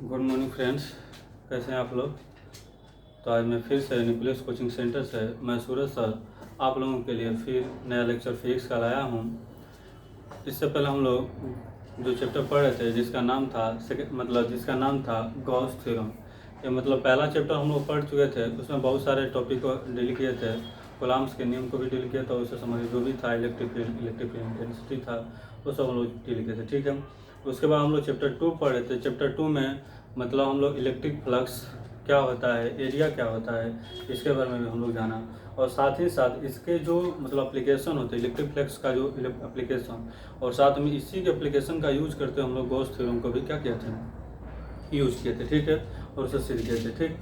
Good morning friends, कैसे हैं आप लोग। तो आज मैं फिर से न्यूक्लियस कोचिंग सेंटर से मैं सूरज सर आप लोगों के लिए फिर नया लेक्चर फिजिक्स का लाया हूँ। इससे पहले हम लोग जो चैप्टर पढ़ रहे थे जिसका नाम था गॉस थ्योरम। ये मतलब पहला चैप्टर हम लोग पढ़ चुके थे। उसमें बहुत सारे टॉपिक को डील किए थे, कूलम्ब्स के नियम को भी डील किया था, उससे संबंधित जो भी था इलेक्ट्रिक इंटेंसिटी था वो सब हम लोग डील किए थे। ठीक है, उसके बाद हम लोग चैप्टर 2 पढ़ रहे थे। चैप्टर 2 में मतलब हम लोग इलेक्ट्रिक फ्लक्स क्या होता है, एरिया क्या होता है, इसके बारे में भी हम लोग जाना। और साथ ही साथ इसके जो मतलब एप्लीकेशन होते हैं, इलेक्ट्रिक फ्लक्स का जो एप्लीकेशन, और साथ में इसी के एप्लीकेशन का यूज करते हम लोग गॉस थ्योरम को भी क्या किए थे, यूज किए थे। ठीक है, और उसे सिद्ध किए थे। ठीक,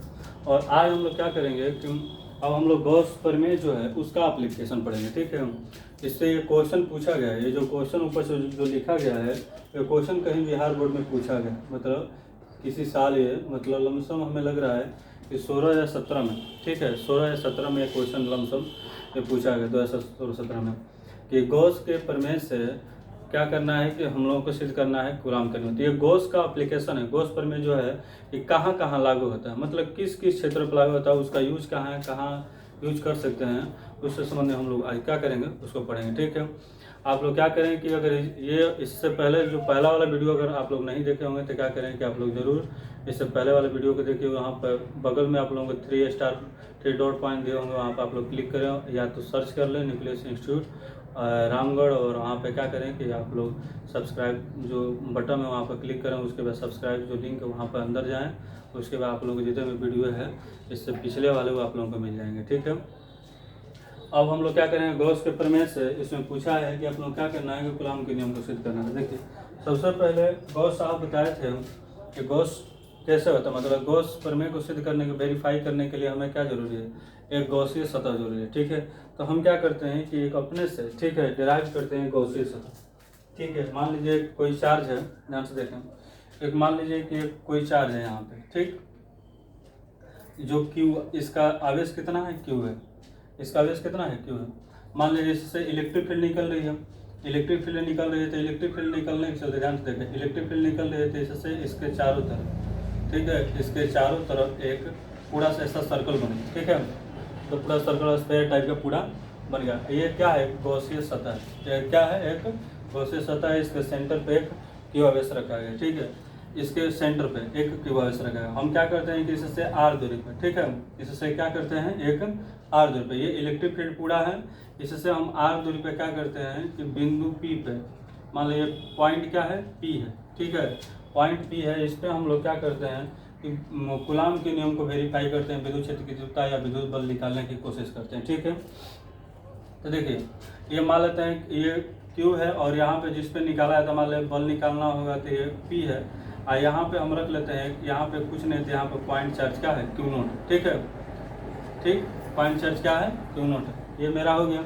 और आज हम लोग क्या करेंगे कि अब हम लोग गॉस प्रमेय जो है उसका एप्लीकेशन पढ़ेंगे। ठीक है, इससे ये क्वेश्चन पूछा गया है। ये जो क्वेश्चन ऊपर से जो लिखा गया है, ये क्वेश्चन कहीं बिहार बोर्ड में पूछा गया, मतलब किसी साल ये मतलब लमसम हमें लग रहा है कि 16 या 17 में। ठीक है, 16 या 17 में ये क्वेश्चन लमसम ये पूछा गया 2016-17 में कि गॉस के प्रमेय से क्या करना है कि हम लोगों को सिद्ध करना है कूलम्ब करनी होती है। ये गॉस का एप्लीकेशन है। गॉस प्रमेय जो है ये कहाँ कहाँ लागू होता है, मतलब किस किस क्षेत्र पर लागू होता है, उसका यूज कहाँ है, कहाँ यूज कर सकते हैं, उससे संबंधित हम लोग आज क्या करेंगे उसको पढ़ेंगे। ठीक है, आप लोग क्या करें कि अगर ये इससे पहले जो पहला वाला वीडियो अगर आप लोग नहीं देखे होंगे तो क्या करें कि आप लोग ज़रूर इससे पहले वाले वीडियो को देखिए। वहाँ पर बगल में आप लोगों को 3 डॉट पॉइंट दिए होंगे, वहाँ पर आप लोग क्लिक करें या तो सर्च कर लें न्यूक्लियस इंस्टीट्यूट रामगढ़, और वहाँ पे क्या करें कि आप लोग सब्सक्राइब जो बटन है वहाँ पर क्लिक करें। उसके बाद सब्सक्राइब जो लिंक है वहाँ पर अंदर जाएँ, उसके बाद आप लोगों को जितने भी वीडियो है इससे पिछले वाले वो आप लोगों को मिल जाएंगे। ठीक है, अब हम लोग क्या करेंगे गॉस के प्रमेय से। इसमें पूछा है कि आप लोग क्या करना है कि कूलम्ब के नियम को सिद्ध करना है। देखिए, सबसे पहले गॉस साहब बताए थे कि गॉस कैसे होता है, मतलब गॉस प्रमेय को सिद्ध करने के वेरीफाई करने के लिए हमें क्या जरूरी है, एक गॉसीय सतह जरूरी है। ठीक है, तो हम क्या करते हैं कि एक अपने से ठीक है डिराइव करते हैं गॉसीय सतह। ठीक है, मान लीजिए कोई चार्ज है, ध्यान से देखें। एक मान लीजिए कि कोई चार्ज है यहाँ पे, ठीक, जो क्यू, इसका आवेश कितना है, क्यू है, इसका आवेश कितना है, क्यू है। मान लीजिए इससे इलेक्ट्रिक फील्ड निकल रही है, इलेक्ट्रिक फील्ड निकल रही है, तो इलेक्ट्रिक फील्ड निकलने के चलते ध्यान से देखें, इलेक्ट्रिक फील्ड निकल रही है तो इससे इसके चारों तरफ, ठीक है, इसके चारों तरफ एक पूरा सा ऐसा सर्कल बन गया। ठीक है, तो पूरा सर्कल स्क्वायर टाइप का पूरा बन गया। ये क्या है, गॉसीय सतह है। ये क्या है, एक गॉसीय सतह है। इसके सेंटर पे एक क्यू आवेश रखा गया। ठीक है, इसके सेंटर पे एक क्यू आवेश रखा है। हम क्या करते हैं कि इससे आर दूरी पे, ठीक है, इससे क्या करते हैं एक आर दूरी पे, ये इलेक्ट्रिक फील्ड पूरा है, इससे हम आर दूरी पे क्या करते हैं कि बिंदु पी पे, मान लीजिए पॉइंट क्या है, पी है। ठीक है, पॉइंट पी है, इस पे हम लोग क्या करते हैं कि कूलम्ब के नियम को वेरीफाई करते हैं, विद्युत क्षेत्र की तीव्रता या विद्युत बल निकालने की कोशिश करते हैं। ठीक है, तो देखिए ये मान लेते हैं कि ये क्यू है और यहाँ पे जिस पे निकाला है तो मान लें बल निकालना होगा तो ये पी है, और यहाँ पे हम रख लेते हैं, यहाँ पे कुछ नहीं तो यहाँ पे पॉइंट चार्ज क्या है, क्यू नोट। ठीक है, ठीक, पॉइंट चार्ज क्या है, क्यू नोट है। ये मेरा हो गया,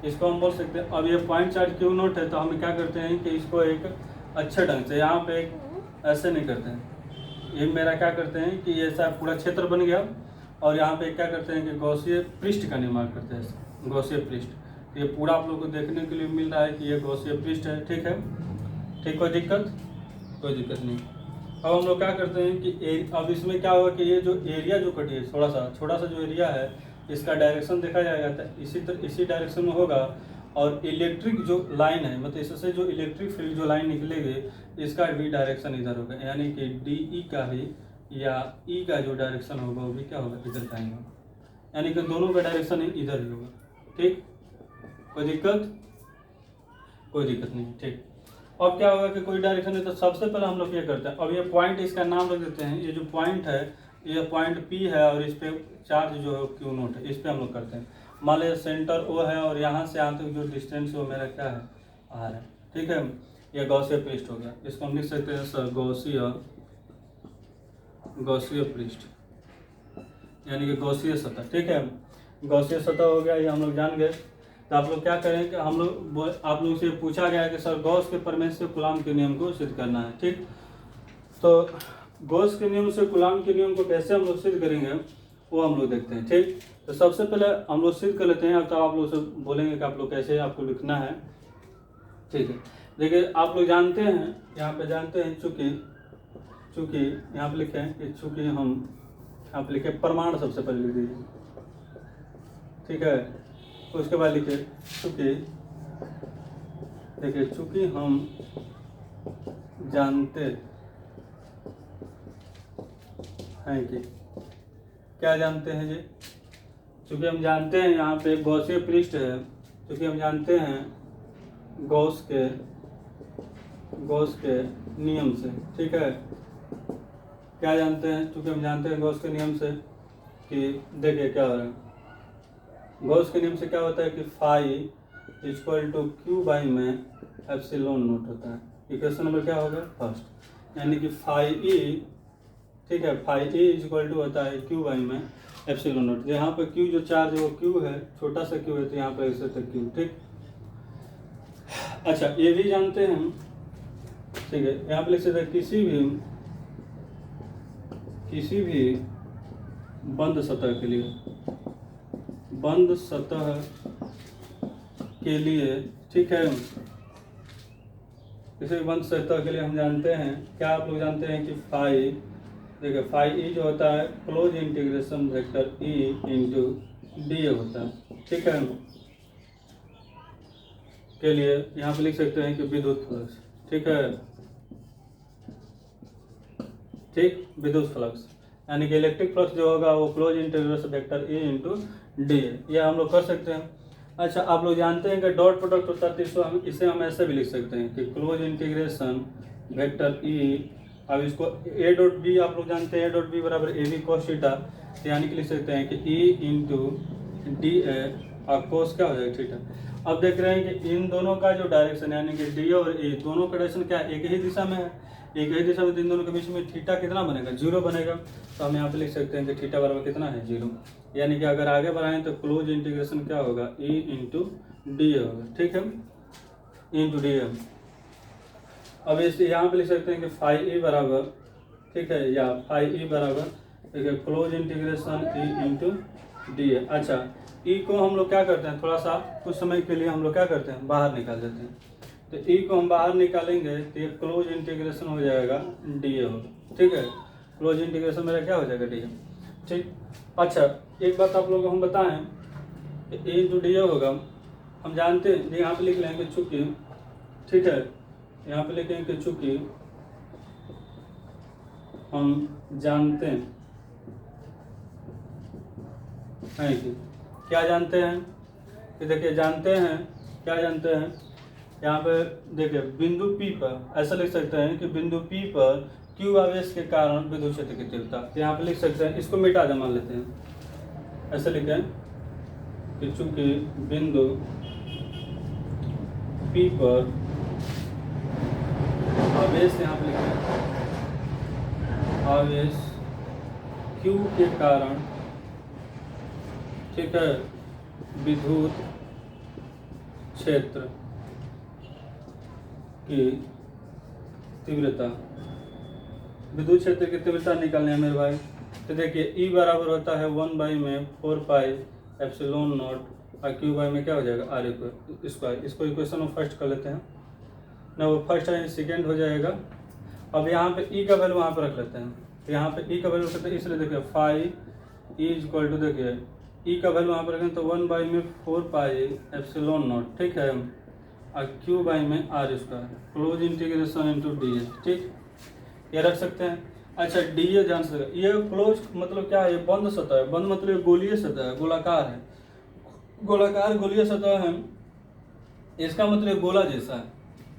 इसको हम बोल सकते हैं। अब ये पॉइंट चार्ज क्यू नोट है तो हम क्या करते हैं कि इसको एक अच्छे ढंग से यहाँ पे एक ऐसे नहीं करते हैं, ये मेरा क्या करते हैं कि ये ऐसा पूरा क्षेत्र बन गया, और यहाँ पे क्या करते हैं कि गॉसीय पृष्ठ का निर्माण करते हैं, गॉसीय पृष्ठ। ये पूरा आप लोग को देखने के लिए मिल रहा है कि ये गॉसीय पृष्ठ है। ठीक है, ठीक, कोई दिक्कत, कोई दिक्कत नहीं। अब हम लोग क्या करते हैं कि अब इसमें क्या होगा कि ये जो एरिया जो कटी है, छोटा सा जो एरिया है, इसका डायरेक्शन देखा जाएगा तो इसी डायरेक्शन में होगा। और इलेक्ट्रिक जो लाइन है, मतलब इससे जो इलेक्ट्रिक फील्ड जो लाइन निकलेगी इसका भी डायरेक्शन इधर होगा, यानी कि डी ई का भी या ई का जो डायरेक्शन होगा वो भी क्या होगा, इधर का ही होगा, यानी कि दोनों का डायरेक्शन इधर ही होगा। ठीक, कोई दिक्कत, कोई दिक्कत नहीं। ठीक, अब क्या होगा कि कोई डायरेक्शन है तो सबसे पहले हम लोग ये करते हैं, अब ये पॉइंट इसका नाम रख देते हैं, ये जो पॉइंट है ये पॉइंट पी है और इस पे चार्ज जो है क्यू नोट है, इस पे हम लोग करते हैं। मान लीजिए सेंटर ओ है और यहाँ से यहाँ तक जो डिस्टेंस है वो मेरा क्या है, आर है। ठीक है, ये गॉसीय पृष्ठ हो गया, इसको हम लिख सकते हैं सर गॉसीय पृष्ठ, यानी कि गॉसीय सतह। ठीक है, गॉसीय सतह हो गया, ये हम लोग जान गए। तो आप लोग क्या करें कि आप लोग से पूछा गया है कि सर गॉस के प्रमेय से कूलम्ब के नियम को सिद्ध करना है। ठीक, तो गॉस के नियम से कूलम्ब के नियम को कैसे हम लोग सिद्ध करेंगे वो हम लोग देखते हैं। ठीक, तो सबसे पहले हम लोग सिद्ध कर लेते हैं, अब तो आप लोग से बोलेंगे कि आप लोग कैसे आपको लिखना है। ठीक है, देखिए आप लोग जानते हैं, यहाँ पे जानते हैं चूँकि चूँकि यहाँ पे लिखें कि चूँकि हम यहाँ पे लिखे प्रमाण सबसे पहले लिख दीजिए, ठीक है। उसके बाद लिखे चूँकि, देखिए चूँकि हम जानते हैं कि, क्या जानते हैं जी, चूँकि हम जानते हैं यहाँ पे गॉसीय पृष्ठ है, चूँकि हम जानते हैं गॉस के नियम से, ठीक है। क्या जानते हैं, चूँकि हम जानते हैं गॉस के नियम से कि देखिए क्या हो रहा है। गॉस के नियम से क्या होता है कि phi equal to Q by में एप्सिलॉन नोट होता है। इक्वेशन नंबर क्या हो गया फर्स्ट, यानी कि फाई ई, ठीक है, फाई ई इक्वल टू होता है क्यू बाई में एप्सिलॉन नोट। यहाँ पर क्यू जो चार्ज है वो क्यू है, छोटा सा क्यू है, तो यहाँ पर ऐसे तक क्यू, ठीक। अच्छा ये भी जानते हैं हम, ठीक है। यहाँ पर लिख सकते हैं किसी भी बंद सतह के लिए, बंद सतह के लिए, ठीक है, किसी भी बंद सतह के लिए हम जानते हैं, क्या आप लोग जानते हैं कि फाई, देखिए फाई ई जो होता है close integration vector E into D होता है, ठीक है। के लिए यहाँ पे लिख सकते हैं कि विद्युत फ्लक्स, ठीक है, ठीक, विद्युत फ्लक्स यानी कि इलेक्ट्रिक फ्लक्स जो होगा वो close integration vector E into D है, ये हम लोग कर सकते हैं। अच्छा आप लोग जानते हैं कि डॉट प्रोडक्ट होता है, तो इसे हम ऐसे भी लिख सकते हैं कि क्लोज इंटीग्रेशन वेक्टर ई, अब इसको ए डॉट बी आप लोग जानते हैं, ए डॉट बी बराबर ए बी कोस थीटा, यानी कि लिख सकते हैं कि ई इंटू डी ए और कोस क्या हो जाएगा थीटा। अब देख रहे हैं कि इन दोनों का जो डायरेक्शन यानी कि डी और ए दोनों का डायरेक्शन क्या एक ही दिशा में है, एक ही दिशा में, इन दोनों के बीच में थीटा कितना बनेगा, 0 बनेगा। तो हम यहाँ पे लिख सकते हैं कि थीटा बराबर कितना है 0, यानी कि अगर आगे बढ़ाएं तो क्लोज इंटीग्रेशन क्या होगा ई इंटू डी होगा, ठीक है, इंटू डी। अब इस यहाँ पे लिख सकते हैं कि फाई ई बराबर, ठीक है, या फाई ई बराबर देखिए क्लोज इंटीग्रेशन ई इंटू डी है। अच्छा ई को हम लोग क्या करते हैं, थोड़ा सा कुछ समय के लिए हम लोग क्या करते हैं बाहर निकाल देते हैं, तो ई को हम बाहर निकालेंगे तो ये क्लोज इंटीग्रेशन हो जाएगा डी ए होगा, ठीक है, क्लोज इंटीग्रेशन मेरा क्या हो जाएगा डी ए, ठीक। अच्छा एक बात आप लोगों को हम बताएं, ए इंटू डी ए होगा, हम जानते हैं यहाँ पे लिख लेंगे चूँकि, ठीक है, यहाँ पे लिखेंगे कि चूँकि हम जानते हैं कि, क्या जानते हैं कि देखिए जानते हैं, क्या जानते हैं, यहाँ पे देखिए बिंदु P पर ऐसा लिख सकते हैं कि बिंदु P पर Q आवेश के कारण विद्युत क्षेत्र की तीव्रता, तो यहाँ पे लिख सकते हैं, इसको मिटा दे मान लेते हैं, ऐसे लिखें कि चूंकि बिंदु P पर आवेश, यहाँ पे लिखें आवेश Q के कारण, ठीक है, विद्युत क्षेत्र की तीव्रता, विद्युत क्षेत्र की तीव्रता निकालने है मेरे भाई। तो देखिए ई बराबर होता है 1 बाई में 4 पाई एप्सिलॉन नॉट और क्यू बाई में क्या हो जाएगा आर स्क्वायर। इसको इक्वेशन में फर्स्ट कर लेते हैं ना, वो फर्स्ट है सेकेंड हो जाएगा। अब यहाँ पे ई का वैल्यू वहाँ पर रख लेते हैं, तो यहाँ पे ई का वैल्यू रखते हैं, इसलिए देखिए फाई ई इक्वल टू, देखिए ई का वैल्यू वहाँ पर रखें तो 1 बाई में 4 पाई एप्सिलॉन नॉट, ठीक है, और क्यू बाई में R square close integration into D A, ठीक, ये रख सकते हैं। अच्छा डी ए जान सकते, ये क्लोज मतलब क्या है, ये बंद सतह है, बंद मतलब गोलीय सतह है, गोलाकार है, गोलाकार गोलीय सतह है, इसका मतलब गोला जैसा है,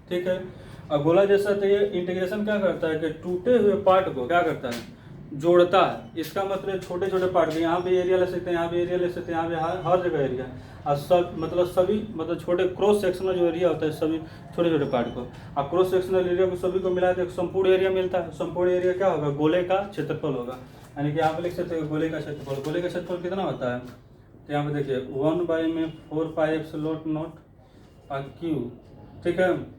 ठीक है। और गोला जैसा तो ये इंटीग्रेशन क्या करता है कि टूटे हुए पार्ट को क्या करता है जोड़ता है, इसका मतलब छोटे छोटे पार्ट, यहाँ भी एरिया ले सकते हैं, यहाँ भी एरिया ले सकते हैं, यहाँ भी हर जगह एरिया, और सब मतलब सभी मतलब छोटे क्रॉस सेक्शनल जो एरिया होता है सभी छोटे छोटे पार्ट को, और क्रॉस सेक्शनल एरिया को सभी को मिला तो संपूर्ण एरिया मिलता है। संपूर्ण एरिया क्या होगा, गोले का क्षेत्रफल होगा, यानी कि यहाँ पे लिख सकते हैं गोले का क्षेत्रफल। गोले का क्षेत्रफल कितना होता है, तो यहाँ पे देखिए 1 बाई में 4 पाई एप्सिलॉन नॉट और क्यू, ठीक है।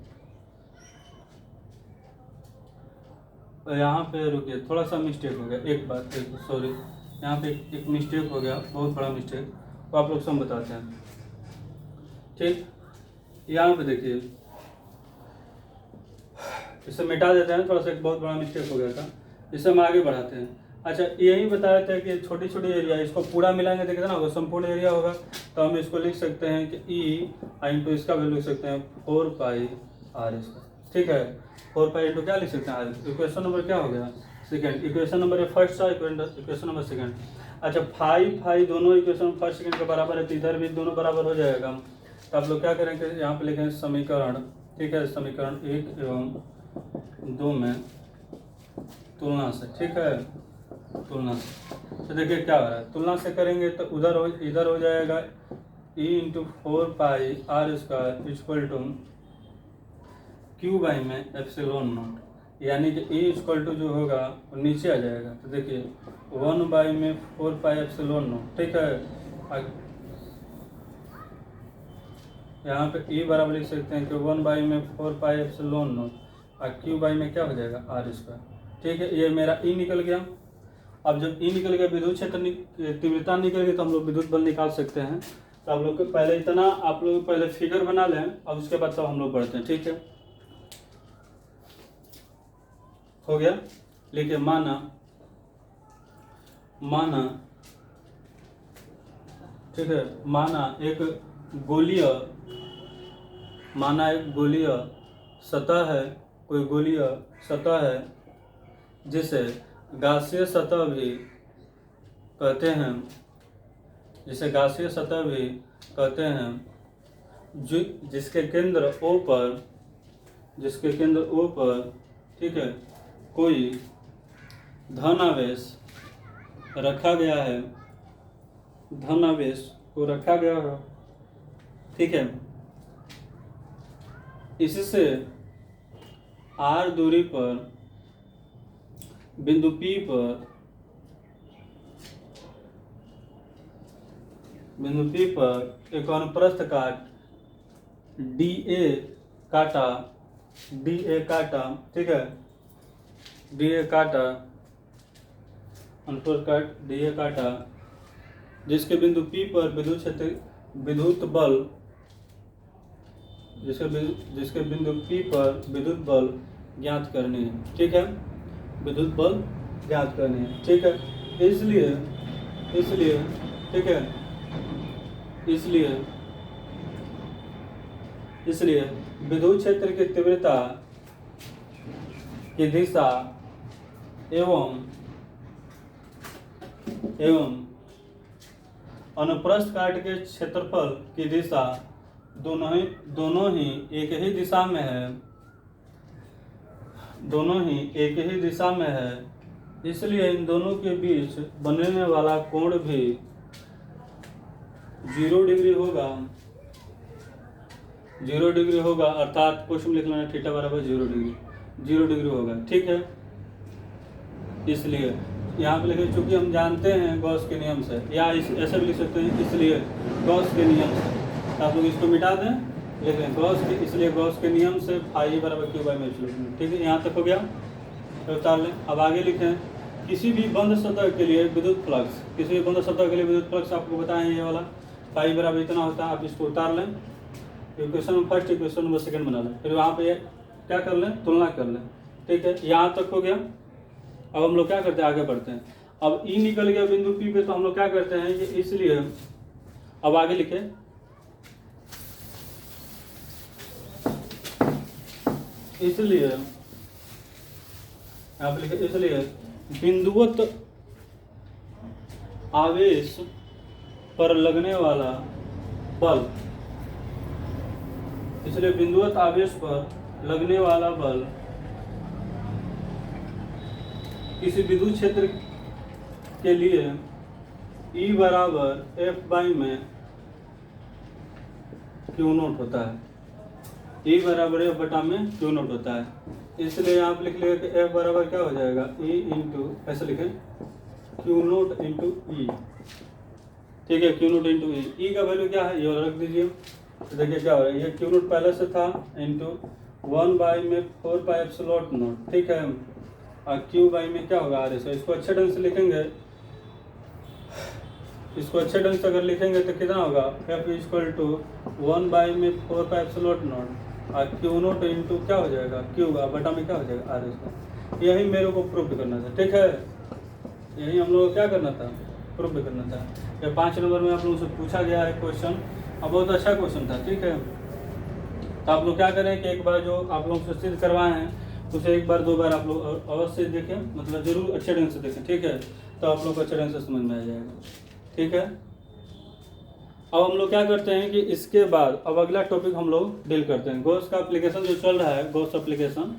यहाँ पे रुकिए, थोड़ा सा मिस्टेक हो गया, एक बात सॉरी, यहाँ पे एक मिस्टेक हो गया, बहुत बड़ा मिस्टेक, तो आप लोग सब बताते हैं, ठीक। यहाँ पे देखिए इसे मिटा देते हैं, थोड़ा सा एक बहुत बड़ा मिस्टेक हो गया था। इसे हम आगे बढ़ाते हैं। अच्छा, यही बताया था कि छोटी छोटी एरिया, इसको पूरा मिलाएंगे तो कितना होगा, संपूर्ण एरिया होगा। तो हम इसको लिख सकते हैं कि ई इंटू इसका वैल्यू लिख सकते हैं 4 पाई आर स्क्वायर। ठीक है, 4 पाई इंटू क्या लिख सकते हैं आर। इक्वेशन नंबर क्या हो गया, सेकेंड। इक्वेशन नंबर फर्स्ट था, इक्वेशन नंबर सेकेंड। अच्छा, फाई दोनों इक्वेशन फर्स्ट सेकेंड के बराबर है, तो इधर भी दोनों बराबर हो जाएगा। तो आप लोग क्या करेंगे, यहाँ पे लिखेंगे समीकरण। ठीक है, समीकरण 1 एवं 2 में तुलना से। ठीक है, तुलना से। तो देखिए क्या हो रहा है, तुलना से करेंगे तो इधर हो जाएगा E into 4 pi R square equal to Q by में एप्सिलॉन नॉट, यानी कि ई इक्वल टू जो होगा वो नीचे आ जाएगा। तो देखिए 1 बाई में 4 पाई एप्सिलॉन नॉट। ठीक है, यहाँ पे ई बराबर लिख सकते हैं कि 1 बाई में 4 पाई एप्सिलॉन नॉट, और क्यू बाई में क्या हो जाएगा आर स्क्वायर। ठीक है, ये मेरा ई निकल गया। अब जब ई निकल गया, विद्युत क्षेत्र तीव्रता निकल गई, तो हम लोग विद्युत बल निकाल सकते हैं। तो आप लोग को पहले इतना, आप लोग पहले फिगर बना लें, और उसके बाद तब हम लोग बढ़ते हैं। ठीक है, हो गया। लिखिए माना ठीक है, माना एक गोलीय सतह है, कोई गोलीय सतह है जिसे गासीय सतह भी कहते हैं, जिसके केंद्र O पर ठीक है कोई धनावेश रखा गया है, ठीक है। इससे r दूरी पर बिंदु P पर एक अनुप्रस्थ काट DA काटा, ठीक है, DA काटा, अनुप्रस्थ काट DA काटा, जिसके बिंदु P पर विद्युत बल ज्ञात करनी है। ठीक है, विद्युत बल ज्ञात करनी है। ठीक है, इसलिए ठीक है, इसलिए विद्युत क्षेत्र की तीव्रता की दिशा एवं अनुप्रस्थ काट के क्षेत्रफल की दिशा दोनों ही एक ही दिशा में है, इसलिए इन दोनों के बीच बनने वाला कोण भी 0 डिग्री होगा, अर्थात क्वेश्चन लिख लेना थीटा बराबर 0 डिग्री होगा। ठीक है, इसलिए यहाँ पे लिखे, चूंकि हम जानते हैं गॉस के नियम से, या ऐसे भी लिख सकते हैं, इसलिए गॉस के नियम से। तो आप लोग इसको मिटा दें, लिख लें इसलिए गॉस के नियम से फाई बराबर क्यू बाई में एप्सिलॉन। ठीक है, यहाँ तक हो गया, तो उतार लें। अब आगे लिखें, किसी भी बंद सतह के लिए विद्युत फ्लक्स आपको बताएं, ये वाला फाई बराबर इतना होता है। आप इसको उतार लें, equation number first, equation number second बना लें, फिर वहाँ पे क्या कर लें, तुलना कर लें। ठीक है, यहाँ तक हो गया। अब हम लोग क्या करते हैं, आगे बढ़ते हैं। अब ई निकल गया बिंदु P पे, तो हम लोग क्या करते हैं कि इसलिए अब आगे लिखे, इसलिए यहाँ पे लिखे, इसलिए बिंदुवत आवेश पर लगने वाला बल किसी विद्युत क्षेत्र के लिए E बराबर F बाई में क्यू नोट होता है, E बराबर F बटा में क्यू नोट होता है। इसलिए यहाँ पे लिख लेंगे कि F बराबर क्या हो जाएगा, E इंटू, ऐसे लिखें, क्यू नोट इंटू ई। ठीक है, क्यू नोट इंटू ई का वैल्यू क्या है, ये रख दीजिए। तो देखिए क्या हो रहा है, ये क्यू नोट पहले से था, इंटू 1 बाई में 4 पाई एप्सिलॉन नोट। ठीक है, और क्यू बाई में क्या होगा आर से। इसको अच्छे ढंग से लिखेंगे, अगर लिखेंगे तो कितना होगा, एफ इक्वल टू 1 बाई में 4 पाई एप्सिलॉन नोट, और क्यू नोट इंटू क्या हो जाएगा, क्यू बटा में क्या हो जाएगा आर स्क्वायर। यही मेरे को प्रूफ करना था, ठीक है। यही हम लोग को क्या करना था, प्रूफ करना था। ये 5 नंबर में आप लोगों से पूछा गया है क्वेश्चन, और बहुत अच्छा क्वेश्चन था, ठीक है। तो आप लोग क्या करें कि एक बार जो आप लोग से सिद्ध करवाए हैं उसे एक बार 2 बार आप लोग अवश्य देखें, मतलब जरूर अच्छे ढंग से देखें, ठीक है। तो आप लोग को अच्छे ढंग से समझ में आ जाएगा, ठीक है। अब हम लोग क्या करते हैं कि इसके बाद अब अगला टॉपिक हम लोग डील करते हैं। गोस का एप्लीकेशन जो चल रहा है, गोस एप्लीकेशन,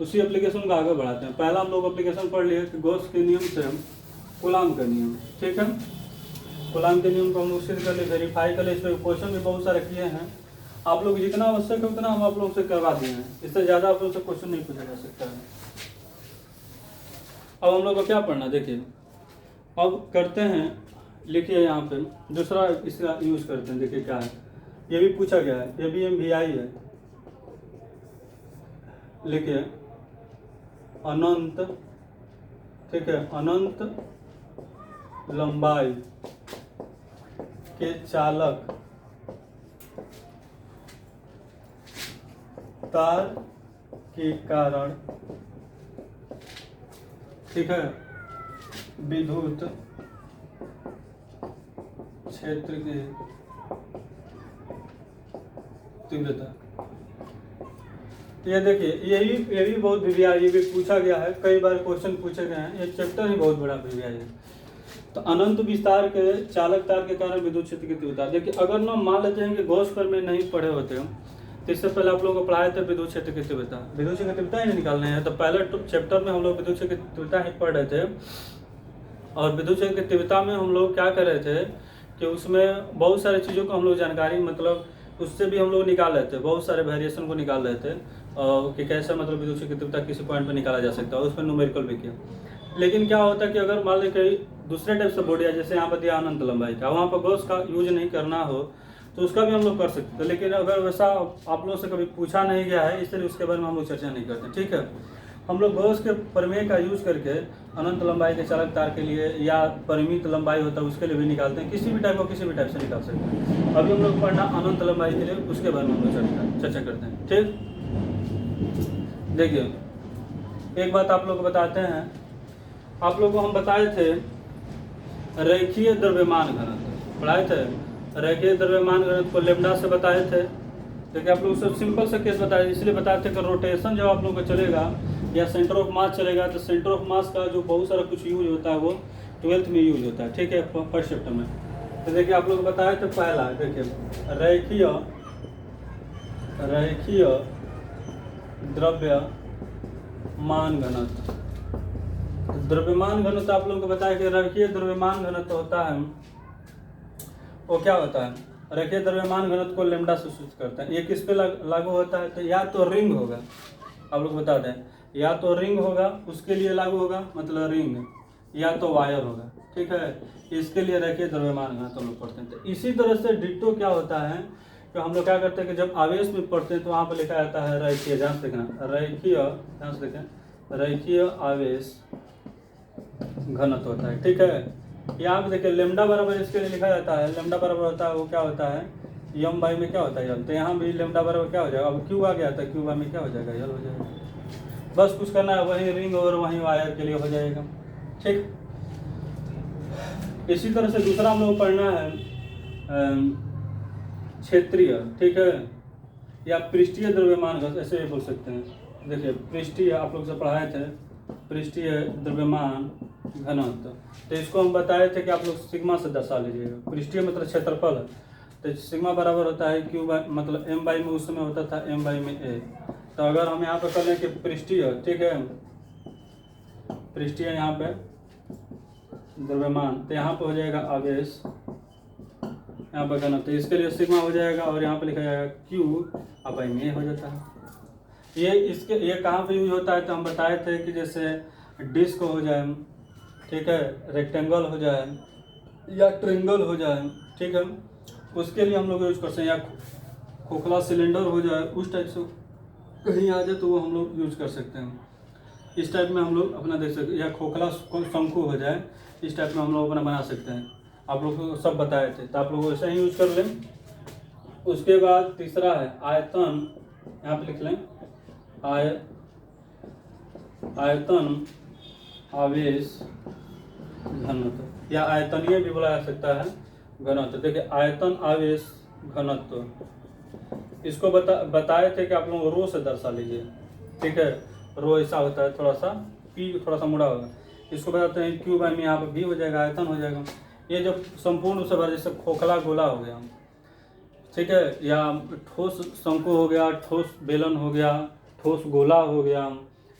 उसी एप्लीकेशन को आगे बढ़ाते हैं। पहला हम लोग एप्लीकेशन पढ़ लिए कि गोस के नियम से कूलाम का नियम, ठीक है। कूलाम के नियम को हम लोग सिद्ध कर लिए, वेरीफाई कर लिए। इसमें क्वेश्चन भी बहुत सारे किए हैं। आप लोग जितना आवश्यक है उतना हम आप लोगों से करवा दिए हैं, इससे ज़्यादा आप लोगों से क्वेश्चन नहीं पूछा जा सकता है। अब हम लोग को क्या पढ़ना, देखिए अब करते हैं, लिखिए यहाँ पे दूसरा इसका यूज़ करते हैं। देखिए क्या है, ये भी पूछा गया है, ये भी MVI है। लिखिए अनंत, ठीक है, अनंत लंबाई के चालक तार के कारण, ठीक है, विद्युत क्षेत्र की तीव्रता। ये देखिए ये भी बहुत वीवीआई, ये भी पूछा गया है, कई बार क्वेश्चन पूछे गए हैं। ये चैप्टर ही बहुत बड़ा वीवीआई है। तो अनंत विस्तार के चालक तार के कारण विद्युत क्षेत्र की तीव्रता। देखिए अगर ना मान लेते हैं कि गॉस पर में नहीं पढ़े होते हम, तो इससे पहले आप लोगों को पढ़ाए थे विद्युत क्षेत्र की तीव्रता। विद्युत क्षेत्र की तीव्रता ही नहीं निकालने हैं। तो पहले चैप्टर में हम लोग विद्युत क्षेत्र की तीव्रता ही पढ़ रहे थे, और विद्युत क्षेत्र की तीव्रता में हम लोग क्या कर रहे थे कि उसमें बहुत सारी चीज़ों को हम लोग जानकारी, मतलब उससे भी हम लोग निकाल रहे थे, बहुत सारे वेरिएशन को निकाल रहे थे कि कैसे मतलब विद्युत क्षेत्र की तीव्रता किसी पॉइंट पर निकाला जा सकता है, उसमें न्यूमेरिकल भी किया। लेकिन क्या होता है कि अगर मान लीजिए कहीं दूसरे टाइप से बोर्ड है, जैसे यहाँ पर दिया अनंत लंबाई का, वहाँ पर गॉस का यूज नहीं करना हो तो उसका भी हम लोग कर सकते हैं। लेकिन अगर वैसा आप लोगों से कभी पूछा नहीं गया है, इसलिए उसके बारे में हम लोग चर्चा नहीं करते, ठीक है। हम लोग गॉस के प्रमेय का यूज करके अनंत लंबाई के चालक तार के लिए, या परिमित लंबाई होता है उसके लिए भी निकालते हैं, किसी भी टाइप से निकाल सकते हैं। अभी हम लोग पढ़ना अनंत लंबाई के लिए, उसके बारे में हम लोग चर्चा करते हैं, ठीक। देखिए एक बात आप लोग को बताते हैं, आप लोग को हम बताए थे रेखीय द्रव्यमान घनत्व, पढ़ाए थे रेखीय द्रव्यमान घनत्व को लेमडा से बताए थे। देखिए आप लोग सब सिंपल सा केस बताए, इसलिए बताए थे कि रोटेशन जब आप लोग को चलेगा या सेंटर ऑफ मास चलेगा, तो सेंटर ऑफ मास का जो बहुत सारा कुछ यूज होता है वो 12th में यूज होता है, ठीक है, फर्स्ट चैप्टर में। तो देखिए आप लोग को बताए थे पहला, देखिए रेखीय द्रव्यमान घनत्व। द्रव्यमान घनत्व आप लोगों को बताया कि रेखीय द्रव्यमान घनत्व होता है, वो क्या होता है, रेखीय द्रव्यमान घनत्व को लेमडा से सूचित करते हैं। ये किस पे लागू होता है, तो या तो रिंग होगा, आप लोग बता दें, या तो रिंग होगा उसके लिए लागू होगा, मतलब रिंग, या तो वायर होगा, ठीक है। इसके लिए रेखीय द्रव्यमान घनत्व हम लोग पढ़ते हैं। तो इसी तरह से डिट्टो क्या होता है कि हम लोग क्या करते हैं कि जब आवेश में पढ़ते हैं तो वहाँ पर लिखा जाता है रेखीय, ध्यान से देखना, ध्यान से देखें, रेखीय आवेश घनत्व होता है, ठीक है। यहाँ पे देखिए लेमडा बराबर इसके लिए लिखा जाता है, लेमडा बराबर होता है वो क्या होता है, यम बाई में क्या होता है यल। तो यहाँ भी लेमडा बराबर क्या हो जाएगा, अब क्यू आ गया था, क्यू बाई में क्या हो जाएगा, यल हो जाएगा। बस कुछ करना है, वही रिंग और वही वायर के लिए हो जाएगा, ठीक। इसी तरह से दूसरा हम लोग पढ़ना है क्षेत्रीय, ठीक है, या पृष्ठीय द्रव्यमान घनत्व, ऐसे भी बोल सकते हैं। देखिए पृष्ठीय आप लोग से पढ़ाए थे, पृष्ठीय द्रव्यमान घनत्व। तो इसको हम बताए थे कि आप लोग सिग्मा से दर्शा लीजिएगा। पृष्ठीय मतलब क्षेत्रफल है, तो सिग्मा बराबर होता है क्यू बाई, मतलब एम बाई में उस समय होता था एम बाई में ए। तो अगर हम यहाँ पे कर लें कि पृष्ठीय, ठीक है, पृष्ठीय यहाँ पे द्रव्यमान, तो यहाँ पे हो जाएगा आवेश, यहाँ पर घनत्व, तो इसके लिए सिग्मा हो जाएगा, और यहाँ पे लिखा जाएगा क्यू बाई में ए हो जाता है। ये कहाँ पे यूज होता है, तो हम बताए थे कि जैसे डिस्क हो जाए, ठीक है, रेक्टेंगल हो जाए या ट्रेंगल हो जाए, ठीक है, उसके लिए हम लोग यूज करते हैं, या खोखला सिलेंडर हो जाए, उस टाइप से कहीं आ जाए तो वो हम लोग यूज कर सकते हैं। इस टाइप में हम लोग अपना देख सकते हैं, या खोखला शंकु हो जाए, इस टाइप में हम लोग अपना बना सकते हैं। आप लोग को सब बताए थे, तो आप लोग वैसे ही यूज कर लें। उसके बाद तीसरा है आयतन, यहाँ पे लिख लें आयतन आवेश घनत्व या आयतनीय भी बोला जा सकता है घनत्व। देखिए आयतन आवेश घनत्व, इसको बताए थे कि आप लोग रो से दर्शा लीजिए, ठीक है। रो ऐसा होता है, थोड़ा सा पी थोड़ा सा मुड़ा होगा, इसको बताते हैं क्यू बाई में यहाँ पर भी हो जाएगा, आयतन हो जाएगा। ये जो संपूर्ण रूप से भर, जैसे खोखला गोला हो गया, ठीक है, या ठोस शंकु हो गया, ठोस बेलन हो गया, ठोस गोला हो गया,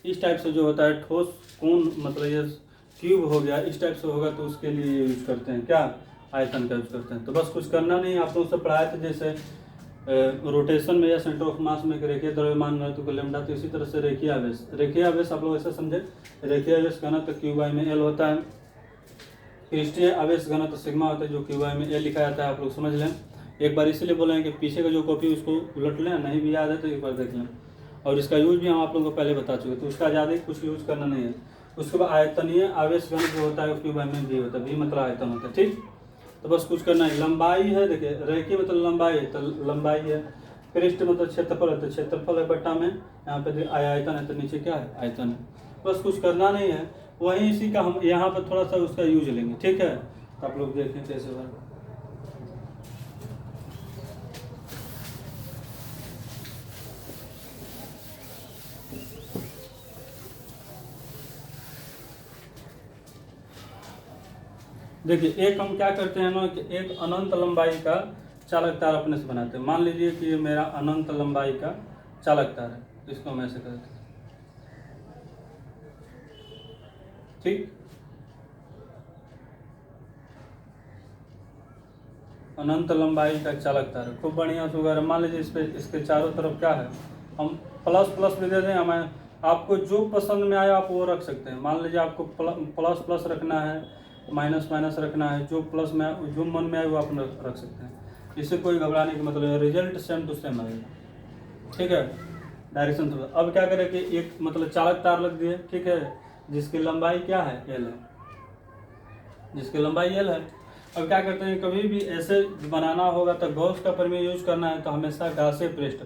इस टाइप से जो होता है ठोस कोण, मतलब ये क्यूब हो गया, इस टाइप से होगा तो उसके लिए यूज करते हैं क्या, आयतन का यूज करते हैं। तो बस कुछ करना नहीं, आप लोग से पढ़ाए थे जैसे रोटेशन में या सेंटर ऑफ मास में रेखीय द्रव्यमान घनत्व को लैम्डा, तो इसी तरह से रेखीय आवेश, रेखीय आवेश आप लोग ऐसा समझे, रेखीय आवेश घनत्व क्यू बाई में एल होता है, पृष्ठीय आवेश घनत्व सिग्मा होता है जो क्यू बाई में एल लिखा जाता है, आप लोग समझ लें। एक बार इसीलिए बोले कि पीछे का जो कॉपी उसको उलट लें, नहीं भी याद है तो एक बार देख लें। और इसका यूज भी हम आप लोगों को पहले बता चुके, तो उसका ज़्यादा कुछ यूज करना नहीं है। उसके बाद आयतनीय आवेश घनत्व जो होता है क्यू बाई में भी होता है, भी मतलब आयतन होता है, ठीक। तो बस कुछ करना है, लंबाई है, देखिए रेखीय मतलब लंबाई है तो लंबाई है, पृष्ठ मतलब क्षेत्रफल है तो क्षेत्रफल है बट्टा में, यहाँ पे आयतन है तो नीचे क्या है, आयतन है। बस कुछ करना नहीं है, वहीं इसी का हम यहाँ पर थोड़ा सा उसका यूज लेंगे, ठीक है। तो आप लोग देखें कैसे होगा। देखिए एक हम क्या करते हैं ना कि एक अनंत लंबाई का चालक तार अपने से बनाते हैं। मान लीजिए कि ये मेरा अनंत लंबाई का चालक तार है, इसको हम ऐसे करते हैं, ठीक। अनंत लंबाई का चालक तार है, खूब बढ़िया से वगैरह। मान लीजिए इस पे इसके चारों तरफ क्या है, हम प्लस प्लस भी दे दें, हमें आपको जो पसंद में आए आप वो रख सकते हैं। मान लीजिए आपको प्लस प्लस रखना है, माइनस माइनस रखना है, जो प्लस में जो मन में आए वो आप रख सकते हैं, इससे कोई घबराने की मतलब है, रिजल्ट सेम टू सेम आएगा, ठीक है। डायरेक्शन तो अब क्या करें कि एक मतलब चालक तार लग दिए, ठीक है, जिसकी लंबाई क्या है, एल है, जिसकी लंबाई एल है। अब क्या करते हैं, कभी भी ऐसे बनाना होगा तो गॉस का प्रमेय यूज करना है, तो हमेशा गासे पृष्ठ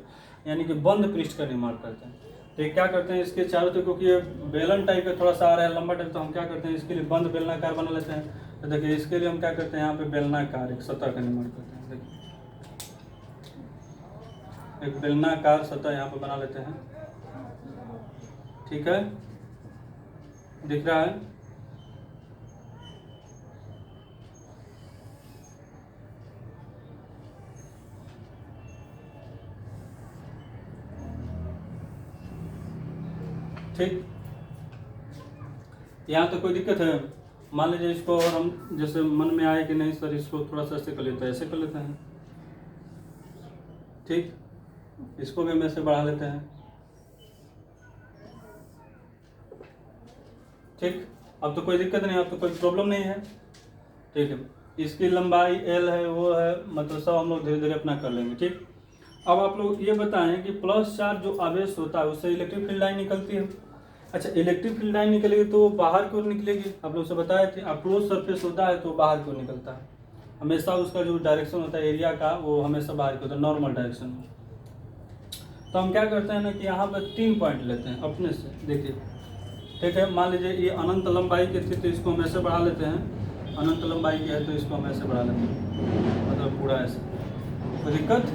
यानी कि बंद पृष्ठ का निर्माण करते हैं। तो क्या करते हैं, इसके चारों तरफ, क्योंकि ये बेलन टाइप का थोड़ा सा आ रहा है लंबा टाइप, तो हम क्या करते हैं इसके लिए बंद बेलनाकार बना लेते हैं। तो देखिए इसके लिए हम क्या करते हैं, यहाँ पे बेलनाकार एक सतह का निर्माण करते हैं। देखिए एक बेलनाकार सतह यहाँ पे बना लेते हैं, ठीक है, दिख रहा है। ठीक, यहाँ तो कोई दिक्कत है। मान लीजिए इसको और हम जैसे मन में आए कि नहीं सर इसको थोड़ा सा ऐसे कर लेते हैं, ऐसे कर लेते हैं, ठीक। इसको भी हम ऐसे बढ़ा लेते हैं, ठीक। अब तो कोई दिक्कत नहीं, अब तो कोई प्रॉब्लम नहीं है, ठीक है। इसकी लंबाई एल है, वो है, मतलब सब हम लोग धीरे धीरे अपना कर लेंगे, ठीक। अब आप लोग ये बताएं कि प्लस चार्ज जो आवेश होता है उससे इलेक्ट्रिक फील्ड लाइन निकलती है। अच्छा, इलेक्ट्रिक फील्ड लाइन निकलेगी तो बाहर की ओर निकलेगी, आप लोग से बताए थे। अप्रोच सरफेस होता है तो बाहर की ओर निकलता है, हमेशा उसका जो डायरेक्शन होता है एरिया का वो हमेशा बाहर की होता है, नॉर्मल डायरेक्शन में। तो हम क्या करते हैं ना कि यहाँ पर 3 पॉइंट लेते हैं अपने से, देखिए, ठीक है। मान लीजिए ये अनंत लंबाई की थी तो इसको हम ऐसे बढ़ा लेते हैं, अनंत लंबाई की है तो इसको हम ऐसे बढ़ा लेते हैं, मतलब पूरा ऐसे, कोई दिक्कत।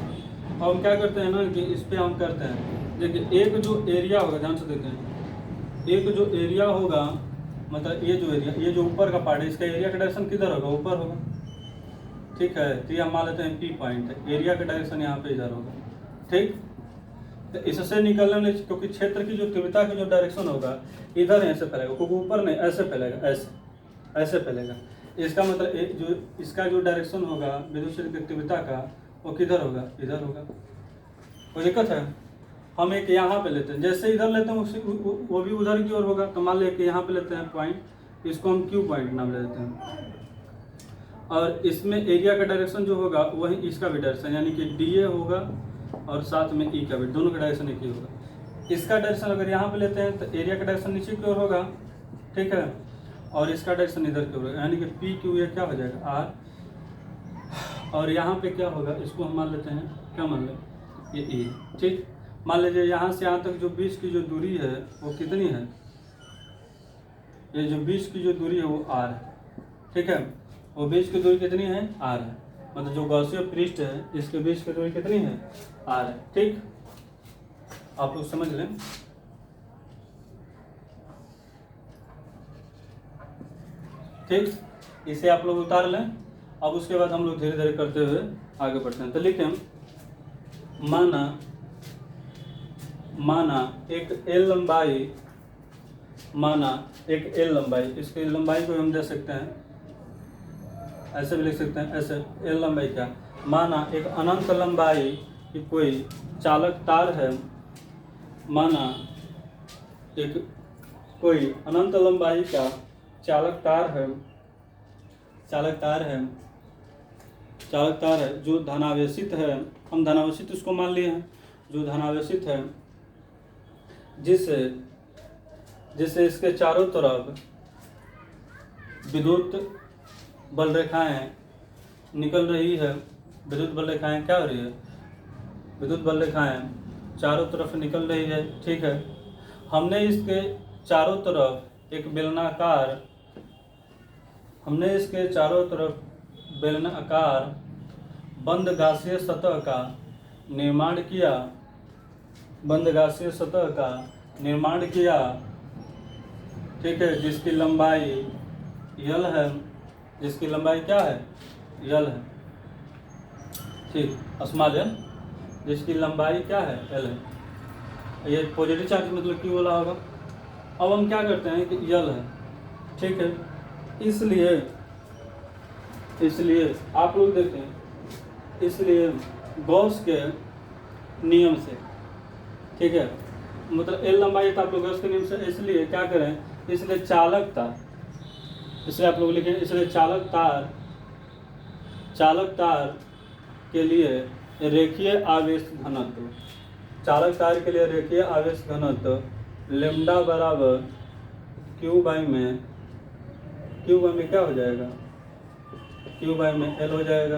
और हम क्या करते हैं ना कि इस पर हम करते हैं, देखिए एक जो एरिया होगा, ध्यान से देखें, एक जो एरिया होगा, मतलब ये जो एरिया, ये जो ऊपर का पार्ट है, इसका एरिया का डायरेक्शन किधर होगा, ऊपर होगा, ठीक है। तो ये हम मान लेते हैं पी पॉइंट है, एरिया का डायरेक्शन यहाँ पे इधर होगा, ठीक। तो इससे निकलने में, क्योंकि क्षेत्र की जो तीव्रता की जो डायरेक्शन होगा इधर ऐसे फैलेगा, क्योंकि ऊपर नहीं ऐसे फैलेगा, ऐसे ऐसे फैलेगा। इसका मतलब जो इसका जो डायरेक्शन होगा विद्युत क्षेत्र की तीव्रता का वो किधर होगा, इधर होगा, कोई दिक्कत है। हम एक यहाँ पे लेते हैं, जैसे इधर लेते हैं उसी वो भी उधर की ओर होगा। तो मान लें कि यहाँ पे लेते हैं पॉइंट, इसको हम क्यू पॉइंट नाम ले देते हैं। और इसमें एरिया का डायरेक्शन जो होगा वही इसका भी डायरेक्शन, यानी कि डी ए होगा और साथ में ई का भी, दोनों का डायरेक्शन एक ही होगा। इसका डायरेक्शन अगर यहाँ पे लेते हैं तो एरिया का डायरेक्शन नीचे की ओर होगा, ठीक है, और इसका डायरेक्शन इधर की ओर होगा, यानी कि पी क्यू ये क्या हो जाएगा, आर। और यहाँ पे क्या होगा, इसको हम मान लेते हैं, क्या मान लें, ये ई, ठीक। मान लीजिए यहाँ से यहाँ तक जो बीच की जो दूरी है वो कितनी है, ये जो बीच की जो दूरी है वो r है, ठीक है। वो बीच की दूरी कितनी है, r है, मतलब जो गॉसिय पृष्ठ है इसके बीच की दूरी कितनी है, r है, ठीक। आप लोग समझ लें। ठीक, इसे आप लोग उतार लें। अब उसके बाद हम लोग धीरे धीरे करते हुए आगे बढ़ते हैं। तो लिखें माना एक एल लंबाई, माना एक एल लंबाई, इसकी लंबाई को हम दे सकते हैं, ऐसे भी लिख सकते हैं, ऐसे एल लंबाई क्या, माना एक अनंत लंबाई की कोई चालक तार है, माना एक कोई अनंत लंबाई का चालक तार है, चालक तार है जो धनावेशित है, हम धनावेशित उसको मान लिए हैं, जो धनावेशित है, जिससे इसके चारों तरफ विद्युत बल रेखाएं निकल रही है, विद्युत बल रेखाएं क्या हो रही है, विद्युत बल रेखाएं चारों तरफ निकल रही है, ठीक है। हमने इसके चारों तरफ एक बेलनाकार, हमने इसके चारों तरफ बेलनाकार बंद गासीय सतह का निर्माण किया, बंद गासीय सतह का निर्माण किया, ठीक है, जिसकी लंबाई यल है, जिसकी लंबाई क्या है, यल है, ठीक, स्मॉल एल, जिसकी लंबाई क्या है, एल है। ये पॉजिटिव चार्ज मतलब क्यों बोला होगा। अब हम क्या करते हैं कि यल है, ठीक है, इसलिए आप लोग देखें, इसलिए गॉस के नियम से, ठीक है, मतलब एल लंबाई था आप लोग गॉस के नियम से, इसलिए क्या करें, इसलिए चालक तार, इसलिए आप लोग लिखें, इसलिए चालक तार के लिए रेखीय आवेश घनत्व, चालक तार के लिए रेखीय आवेश घनत्व लेम्डा बराबर क्यू बाई में क्या हो जाएगा, क्यू बाई में एल हो जाएगा,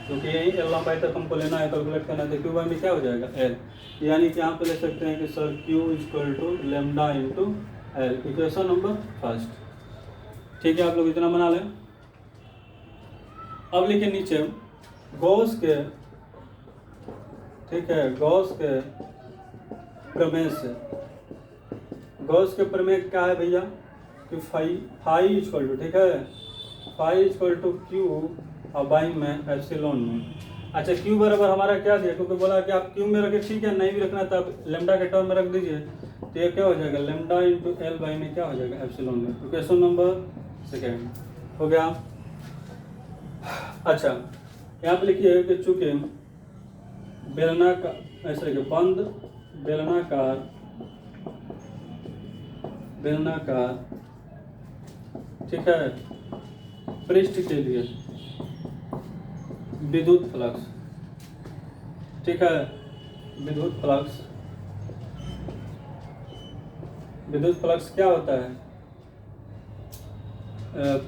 क्योंकि यही एल लंबाई तक हमको लेना है, कैलकुलेट करना है, तो क्यू बाई में क्या हो जाएगा, एल। यानी कि यहाँ पे ले सकते हैं कि sir Q equal to lambda into L, equation number first, ठीक है। आप लोग इतना बना लें। अब लिखे नीचे गॉस के, ठीक है, गॉस के प्रमेय से, गॉस के प्रमेय क्या है भैया कि फाई इक्वल टू, ठीक है, फाई इक्वल टू क्यू और बाई में एप्सिलॉन में। अच्छा, क्यू बराबर हमारा क्या दिया, क्योंकि बोला कि आप क्यू में रखे, ठीक है, नहीं भी रखना तो आप लेम्डा के टर्म में रख दीजिए, तो ये क्या हो जाएगा, लेम्डा इंटू एल बाई में क्या हो जाएगा, एप्सिलॉन में। तो क्वेश्चन नंबर सेकेंड हो गया। अच्छा, यहाँ पे लिखिए कि चूंकि बेलनाकार, ऐसे लिखिए बंद बेलनाकार, ठीक है, पृष्ठ के लिए विद्युत फ्लक्स, ठीक है, विद्युत फ्लक्स क्या होता है,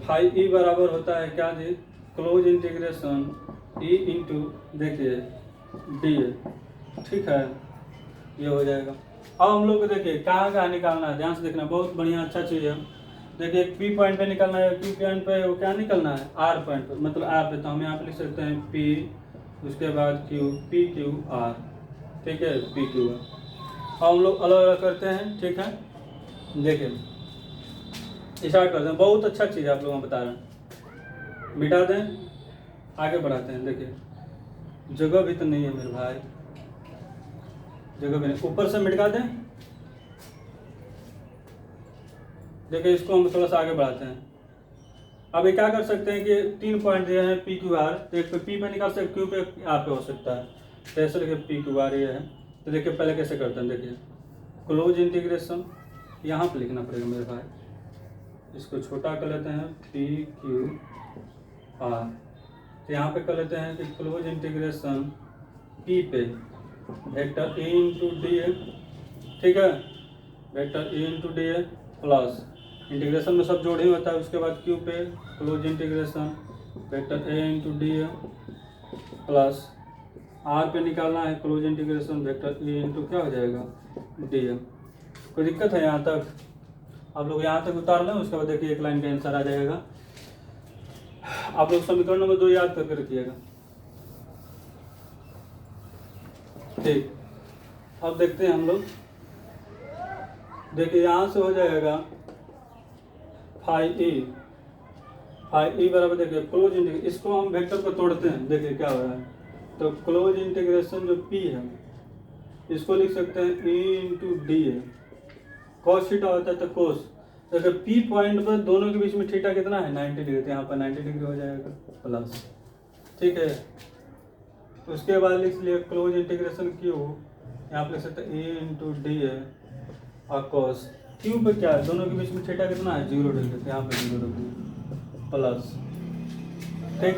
फाई ई बराबर होता है क्या जी, क्लोज इंटीग्रेशन ई इंटू, देखिए डी, ठीक है, ये हो जाएगा। अब हम लोग को देखिए कहाँ निकालना है, ध्यान से देखना, बहुत बढ़िया अच्छा चीज़ है। देखिए पी पॉइंट पे निकालना है, पी पॉइंट पे वो क्या निकलना है, आर पॉइंट पे, मतलब आर पे, तो हम यहाँ पे लिख सकते हैं पी, उसके बाद क्यू, पी क्यू आर, ठीक है, पी क्यू आर। अब हम लोग अलग अलग करते हैं, ठीक है, देखिए स्टार्ट करते हैं। बहुत अच्छा चीज़ है, आप लोगों को बता रहे हैं, मिटा दें, आगे बढ़ाते हैं। देखिए जगह भी तो नहीं है मेरे भाई, जगह भी नहीं, ऊपर से मिटा दें। देखिए इसको हम थोड़ा सा आगे बढ़ाते हैं। अब ये क्या कर सकते हैं कि 3 पॉइंट दिए हैं पी क्यू आर, तो एक पे पी पे निकाल सकते, क्यू पे आर पे हो सकता है, तो ऐसे देखिए पी क्यू आर ये है। तो देखिए पहले कैसे करते हैं, देखिए क्लोज इंटीग्रेशन यहाँ पे लिखना पड़ेगा मेरे भाई, इसको छोटा कर लेते हैं पी क्यू आर, तो यहाँ पे कर लेते हैं कि क्लोज इंटीग्रेशन पी पे vector A into D A, ठीक है, vector A into D A plus integration में सब जोड़ ही होता है, उसके बाद क्यू पे close integration vector A into D A plus R पे निकालना है close integration vector A into क्या हो जाएगा, डी ए। कोई दिक्कत है यहाँ तक? आप लोग यहाँ तक उतार लें, उसके बाद देखिए एक लाइन का आंसर आ जाएगा। आप लोग समीकरण नंबर 2 याद करके रखिएगा। ठीक, अब देखते हैं हम लोग। देखिए यहाँ से हो जाएगा फाई ई बराबर, देखिए क्लोज इंटीग्रेशन, इसको हम वेक्टर को तोड़ते हैं, देखिए क्या हो रहा है। तो क्लोज इंटीग्रेशन जो पी है इसको लिख सकते हैं ई इंटू डी है, कॉस थीटा होता है तो कोस, देखिए पी पॉइंट पर दोनों के बीच में थीटा कितना है 90 डिग्री, तो यहाँ पर 90 डिग्री हो जाएगा प्लस, ठीक है। उसके बाद लिख लिए क्लोज इंटीग्रेशन क्यू, यहाँ पर लिख सकते हैं ए इंटू डी है और कॉस क्यू पे क्या है, दोनों के बीच में थीटा कितना है 0 डिग्री, तो यहाँ पे 0 डिग्री प्लस, ठीक।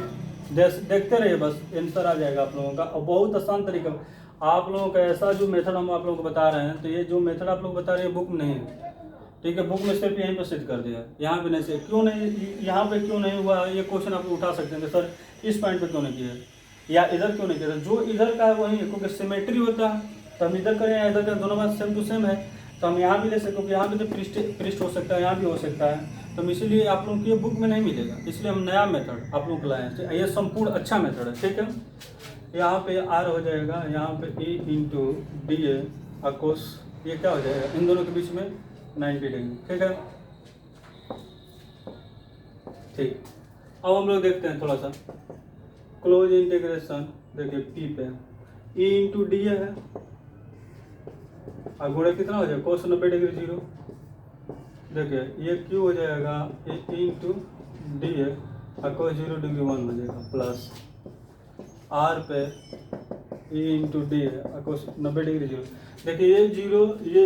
जैसे देखते रहिए, बस आंसर आ जाएगा आप लोगों का। और बहुत आसान तरीका आप लोगों का, ऐसा जो मेथड हम आप लोगों को बता रहे हैं, तो ये जो मेथड आप लोग बता रहे हैं बुक में नहीं है, ठीक है। बुक में सिर्फ यहीं पर सिद्ध कर दिया, यहाँ पे नहीं से, क्यों नहीं, यहाँ पे क्यों नहीं हुआ, ये क्वेश्चन आप उठा सकते हैं, सर इस पॉइंट पे क्यों नहीं किया या इधर क्यों नहीं किया, जो इधर का है वही, क्योंकि सिमेट्री होता है तो हम इधर करें या इधर का, दोनों बात सेम टू सेम है, तो हम यहाँ भी ले सकते, क्योंकि यहाँ भी तो पृष्ठ हो सकता है, यहाँ भी हो सकता है, तो इसीलिए आप लोगों की बुक में नहीं मिलेगा, इसलिए हम नया मेथड आप लोग को लाए हैं। ये संपूर्ण अच्छा मेथड है, ठीक है। यहाँ पे आर हो जाएगा, यहाँ पे ई इंटू डी ए अकोस, ये क्या हो जाएगा, इन दोनों के बीच में 90 डिग्री, ठीक है। ठीक, अब हम लोग देखते हैं थोड़ा सा क्लोज इंटीग्रेशन, देखिए पी पे ई इंटू डी ए है और गुणा कितना हो जाएगा कोस 90 डिग्री 0, देखिए ये क्यू हो जाएगा ए इंटू डी है और कोस 0 डिग्री 1 हो जाएगा प्लस आर पे ई इंटू डी है और कोस 90 डिग्री 0, देखिए ये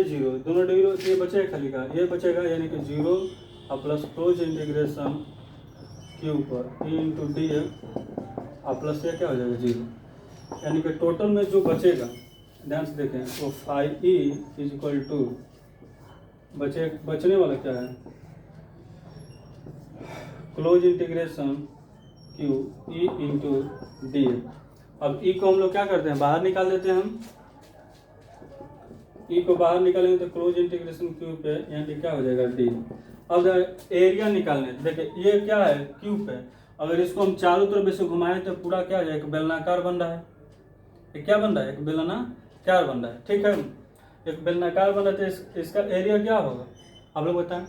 0 दोनों डिग्री, ये बचेगा खाली का, ये बचेगा यानी कि 0 और प्लस क्लोज इंटीग्रेशन क्यू पर ई इंटू डी है और प्लस ये क्या हो जाएगा 0, यानी कि टोटल में जो बचेगा, ध्यान से देखें, वो phi E is equal to बचने वाला क्या है, close integration Q E into D. अब ई को हम लोग क्या करते हैं, बाहर निकाल देते हैं, हम ई को बाहर निकालेंगे तो क्लोज इंटीग्रेशन क्यू पे यानी क्या हो जाएगा डी। अब एरिया निकालने, देखिए ये क्या है क्यू पे, अगर इसको हम चारों तरफ से घुमाएं तो पूरा क्या हो जाएगा, एक बेलनाकार बन रहा है, ये क्या बन रहा है, एक बेलनाकार बन रहा है, ठीक है। एक बेलनाकार बन रहा है तो इसका एरिया क्या होगा आप लोग बताएं।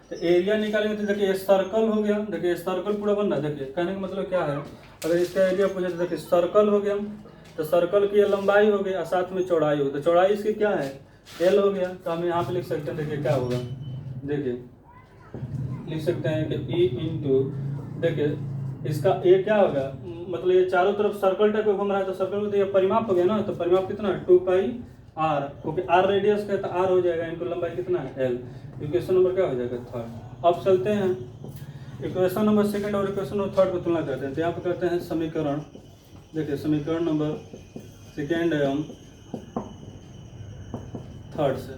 तो एरिया निकालेंगे तो देखिए सर्कल हो गया, देखिए सर्कल पूरा बन रहा है, देखिए कहने का मतलब क्या है, अगर इसका एरिया पूछे तो देखिए सर्कल हो गया, तो सर्कल की लंबाई हो गई और साथ में चौड़ाई हो गई, तो चौड़ाई इसकी क्या है एल हो गया, तो हम यहाँ पे लिख सकते हैं, देखिए क्या होगा, देखिए लिख सकते हैं कि ई इंटू, देखिए इसका ये क्या होगा, मतलब ये चारों तरफ सर्कल टाइप घूम रहा है, तो सर्कल में तो ये परिमाप हो गया ना, तो परिमाप कितना है 2 पाई आर, क्योंकि आर रेडियस का है तो आर हो जाएगा इनटू लंबाई कितना है एल। इक्वेशन नंबर क्या हो जाएगा थर्ड। अब चलते हैं इक्वेशन नंबर सेकंड और इक्वेशन नंबर थर्ड को तुलना करते हैं, तो यहाँ पर करते हैं समीकरण, देखिए समीकरण नंबर सेकेंड एवं थर्ड से,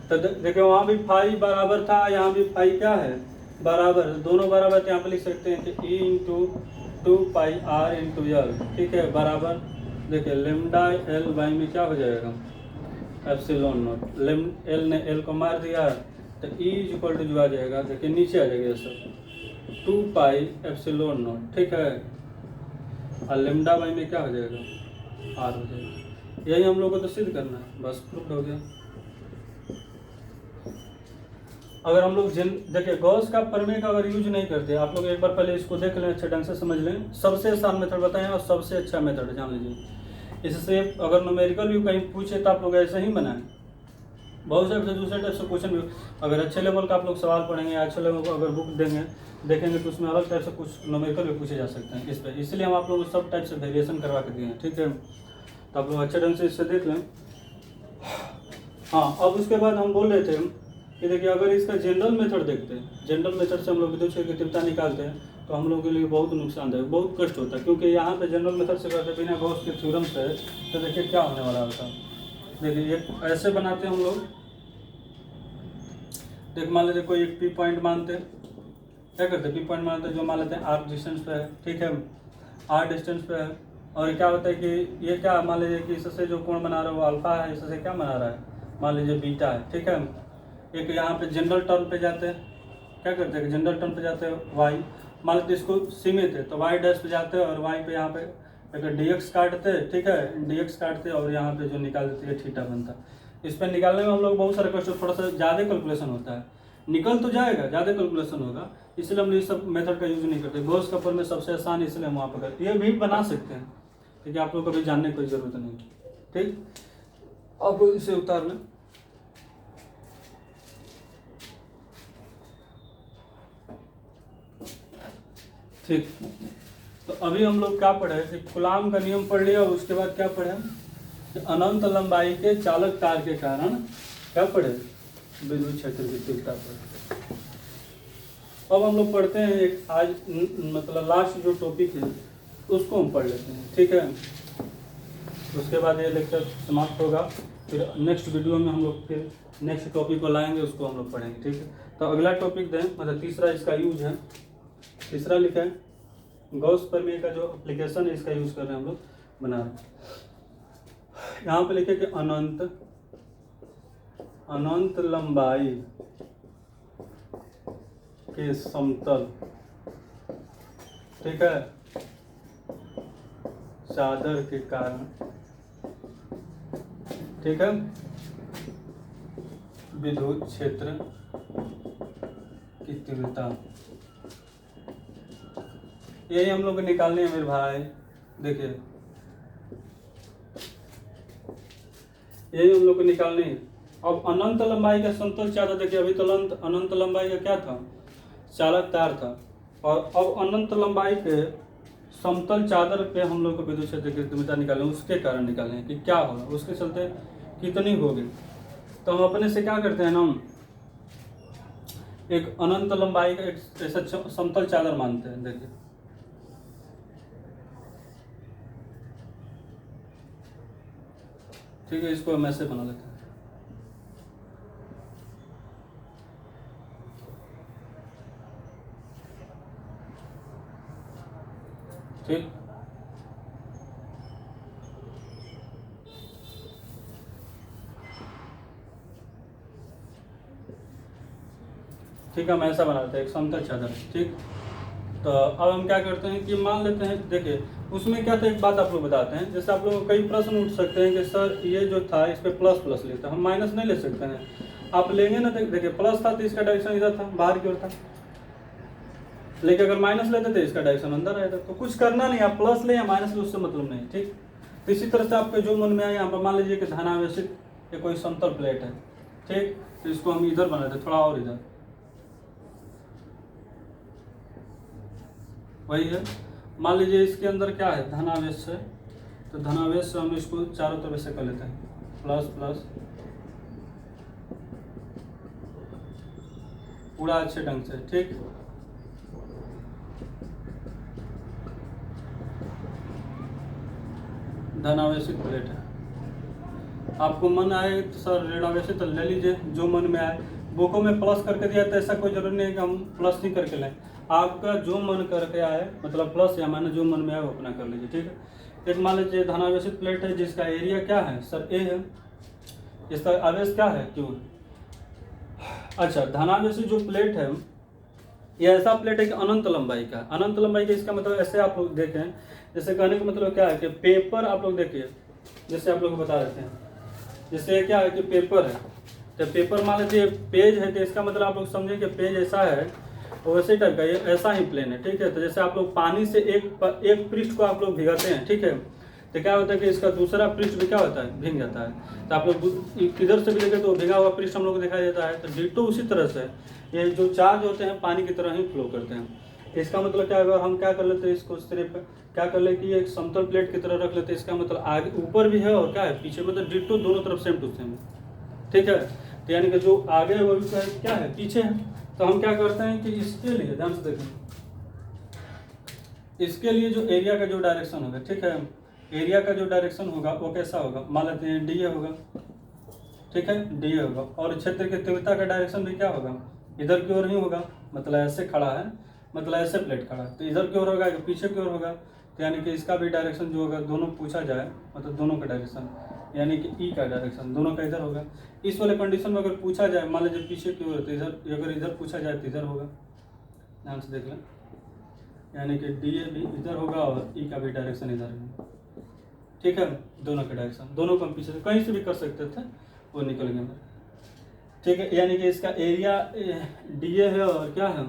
तो देखिए वहाँ भी फाई बराबर था, यहाँ भी फाई क्या है बराबर, दोनों बराबर, तो यहाँ पर लिख सकते हैं कि E into 2 pi R into L, ठीक है, बराबर, देखिए लेमडा एल बाई में क्या हो जाएगा एप्सिलॉन नॉट, एल ने एल को मार दिया तो ई इज इक्वल टू जो आ जाएगा, देखिए नीचे आ जाएगा ये सब 2 पाई एप्सिलॉन नॉट, ठीक है, और लेमडा बाई में क्या हो जाएगा आर हो जाएगा। यही हम लोग को तो सिद्ध करना है, बस प्रूफ हो गया। अगर हम लोग देखिए गॉस का प्रमेय का अगर यूज नहीं करते, आप लोग एक बार पहले इसको देख लें, अच्छे ढंग से समझ लें, सबसे आसान मेथड बताएं और सबसे अच्छा मेथड जान लीजिए। इससे अगर न्यूमेरिकल भी कहीं पूछे तो आप लोग ऐसे ही बनाएं, बहुत से दूसरे टाइप से क्वेश्चन भी, अगर अच्छे लेवल का आप लोग सवाल पढ़ेंगे, अच्छे लेवल को अगर बुक देखेंगे तो उसमें अलग टाइप से कुछ न्यूमेरिकल भी पूछे जा सकते हैं इस पर, इसलिए हम आप लोगों को सब टाइप से वेरिएशन करवा के दिए हैं, ठीक है। तो आप लोग अच्छे ढंग से इससे देख लें। हाँ, अब उसके बाद हम बोल रहे थे कि देखिए अगर इसका जनरल मेथड देखते हैं, जनरल मेथड से हम लोग विद्युत क्षेत्र की तीव्रता निकालते हैं तो हम लोगों के लिए बहुत नुकसानदायक, बहुत कष्ट होता है, क्योंकि यहाँ पे जनरल मेथड से करते बिना गॉस के थ्योरम से, तो देखिए क्या होने वाला होता है। देखिए ये ऐसे बनाते हैं हम लोग, देख मान लेते कोई एक पी पॉइंट मानते हैं, क्या करते हैं पी पॉइंट मानते हैं, जो मान लेते हैं आर डिस्टेंस पे है, ठीक है, आर डिस्टेंस पे है, और क्या होता है कि ये क्या मान लीजिए कि इससे जो कोण बना रहा है वो अल्फा है, इससे क्या बना रहा है मान लीजिए बीटा है, ठीक है। एक यहाँ पे जनरल टर्म पे जाते हैं, क्या करते हैं जनरल टर्म पे जाते हैं वाई, मान लेते इसको सीमित है तो वाई डैश पे जाते हैं और वाई पे यहाँ पे अगर dx काटते हैं, ठीक है, dx काटते हैं और यहाँ पे जो निकाल देते हैं थीटा बनता है। इस पर निकालने में हम लोग बहुत सारे क्वेश्चन, थोड़ा सा ज़्यादा कैलकुलेशन होता है, निकल तो जाएगा, ज़्यादा कैलकुलेशन होगा, इसलिए हम ये सब मेथड का यूज़ नहीं करते। गॉस कपर में सबसे आसान इसलिए हम वहाँ पर करते, ये भी बना सकते हैं, ठीक है, आप लोग को भी जानने की कोई ज़रूरत नहीं, ठीक। अब इसे उतार लें, ठीक। तो अभी हम लोग क्या पढ़े कि कूलाम का नियम पढ़ लिया, उसके बाद क्या पढ़े कि अनंत लंबाई के चालक तार के कारण क्या पढ़े, विद्युत क्षेत्र की तीव्रता पढ़े। अब हम लोग पढ़ते हैं एक आज मतलब लास्ट जो टॉपिक है उसको हम पढ़ लेते हैं, ठीक है। उसके बाद ये लेक्चर समाप्त होगा, फिर नेक्स्ट वीडियो में हम लोग फिर नेक्स्ट टॉपिक को लाएंगे, उसको हम लोग पढ़ेंगे, ठीक है। तो अगला टॉपिक दें, मतलब तीसरा इसका यूज है, तीसरा लिखा है गॉस प्रमेय का जो एप्लीकेशन है इसका यूज कर रहे हैं हम लोग बना रहे हैं। यहाँ पे लिखे कि अनंत लंबाई के समतल, ठीक है, चादर के कारण, ठीक है, विद्युत क्षेत्र की तीव्रता, यही हम लोग को निकालने हैं मेरे भाई। देखिए यही हम लोग को निकालने हैं। अब अनंत लंबाई का समतल चादर, देखिए अभी तो अनंत लंबाई का क्या था, चालक तार था, और अब अनंत लंबाई के समतल चादर पे हम लोग को विद्युत क्षेत्र की तीव्रता निकालने, उसके कारण निकालने हैं कि क्या होगा, उसके चलते कितनी होगी। तो हम अपने से क्या करते हैं ना, एक अनंत लंबाई का एक ऐसा समतल चादर मानते हैं। देखिए ठीक है, इसको हम ऐसे बना लेते हैं, ठीक। ठीक है, हम ऐसा बना लेते हैं एक समतल चादर, ठीक। तो अब हम क्या करते हैं कि मान लेते हैं, देखिए उसमें क्या था, एक बात आप लोग बताते हैं, जैसे आप लोगों को कई प्रश्न उठ सकते हैं कि सर ये जो था इस पे प्लस प्लस लेते हैं, हम माइनस नहीं ले सकते हैं, आप लेंगे ना, देखिए प्लस था तो इसका डायरेक्शन इधर था, बाहर की ओर था, लेकिन अगर माइनस लेते थे इसका डायरेक्शन अंदर आएगा। तो कुछ करना नहीं, आप प्लस ले या माइनस ले उससे मतलब नहीं, ठीक। तो इसी तरह से आपके जो मन में आए, यहाँ पर मान लीजिए कि धनावेशित ये कोई समतल प्लेट है, ठीक, तो इसको हम इधर बनाते हैं, थोड़ा और इधर, वही है। मान लीजिए इसके अंदर क्या है, धनावेश है, तो धनावेश से हम इसको चारों तरफ से कर लेते हैं, प्लस प्लस, पूरा अच्छे ढंग से, ठीक। धनावेशित प्लेट है, आपको मन आए तो सर ऋणावेशित तो ले लीजिए, जो मन में आए। बुकों में प्लस करके दिया तो ऐसा कोई जरूरी नहीं है कि हम प्लस नहीं करके लें, आपका जो मन करके आए, मतलब प्लस या माइनस जो मन में आए वो अपना कर लीजिए, ठीक है। एक मान लीजिए धनावेशित प्लेट है जिसका एरिया क्या है सर, ए है, इसका आवेश क्या है, क्यू। अच्छा, धनावेशित जो प्लेट है ये ऐसा प्लेट है कि अनंत लंबाई का, अनंत लंबाई का इसका मतलब ऐसे आप लोग देखें, जैसे कहने का मतलब क्या है कि पेपर आप लोग देखिए, जैसे आप लोग बता देते हैं, जैसे क्या है कि पेपर है, तो पेपर मान लीजिए पेज है, तो इसका मतलब आप लोग समझे कि पेज ऐसा है, और वैसे टाइप का ये ऐसा ही प्लेन है, ठीक है। तो जैसे आप लोग पानी से एक पृष्ठ को आप लोग भिगाते हैं, ठीक है, तो क्या होता है कि इसका दूसरा पृष्ठ भी क्या होता है, भीग जाता है। तो आप लोग किधर से भी देखें तो भिगा हुआ पृष्ठ हम लोग को दिखाई देता है। तो डिटो उसी तरह से ये जो चार्ज होते हैं पानी की तरह ही फ्लो करते हैं। इसका मतलब क्या होगा, हम क्या कर लेते हैं, इसको सिर्फ क्या कर ले कि एक समतल प्लेट की तरह रख लेते हैं, इसका मतलब आगे ऊपर भी है और क्या है पीछे, मतलब डिटो दोनों तरफ सेम टू सेम, ठीक है। तो यानी कि जो आगे है वो भी क्या है, पीछे है। तो हम क्या करते हैं कि इसके लिए ध्यान से देखें, इसके लिए जो एरिया का जो डायरेक्शन होगा, ठीक है, एरिया का जो डायरेक्शन होगा वो कैसा होगा, मान लेते हैं डी होगा, ठीक है, डी होगा। और क्षेत्र की तीव्रता का डायरेक्शन भी क्या होगा, इधर की ओर ही होगा, मतलब ऐसे खड़ा है, मतलब ऐसे प्लेट खड़ा है, तो इधर की ओर होगा या पीछे की ओर होगा। तो यानी कि इसका भी डायरेक्शन जो होगा, दोनों पूछा जाए मतलब दोनों का डायरेक्शन, यानी कि ई का डायरेक्शन दोनों का इधर होगा। इस वाले कंडीशन में अगर पूछा जाए, मान लीजिए पीछे की ओर, तो इधर अगर इधर पूछा जाए तो इधर होगा। ध्यान से देख लें, यानी कि डी ए भी इधर होगा और ई का भी डायरेक्शन इधर है। ठीक है, दोनों का डायरेक्शन, दोनों को हम पीछे से कहीं से भी कर सकते थे, वो निकल गए। ठीक है, यानी कि इसका एरिया डी ए है और क्या है,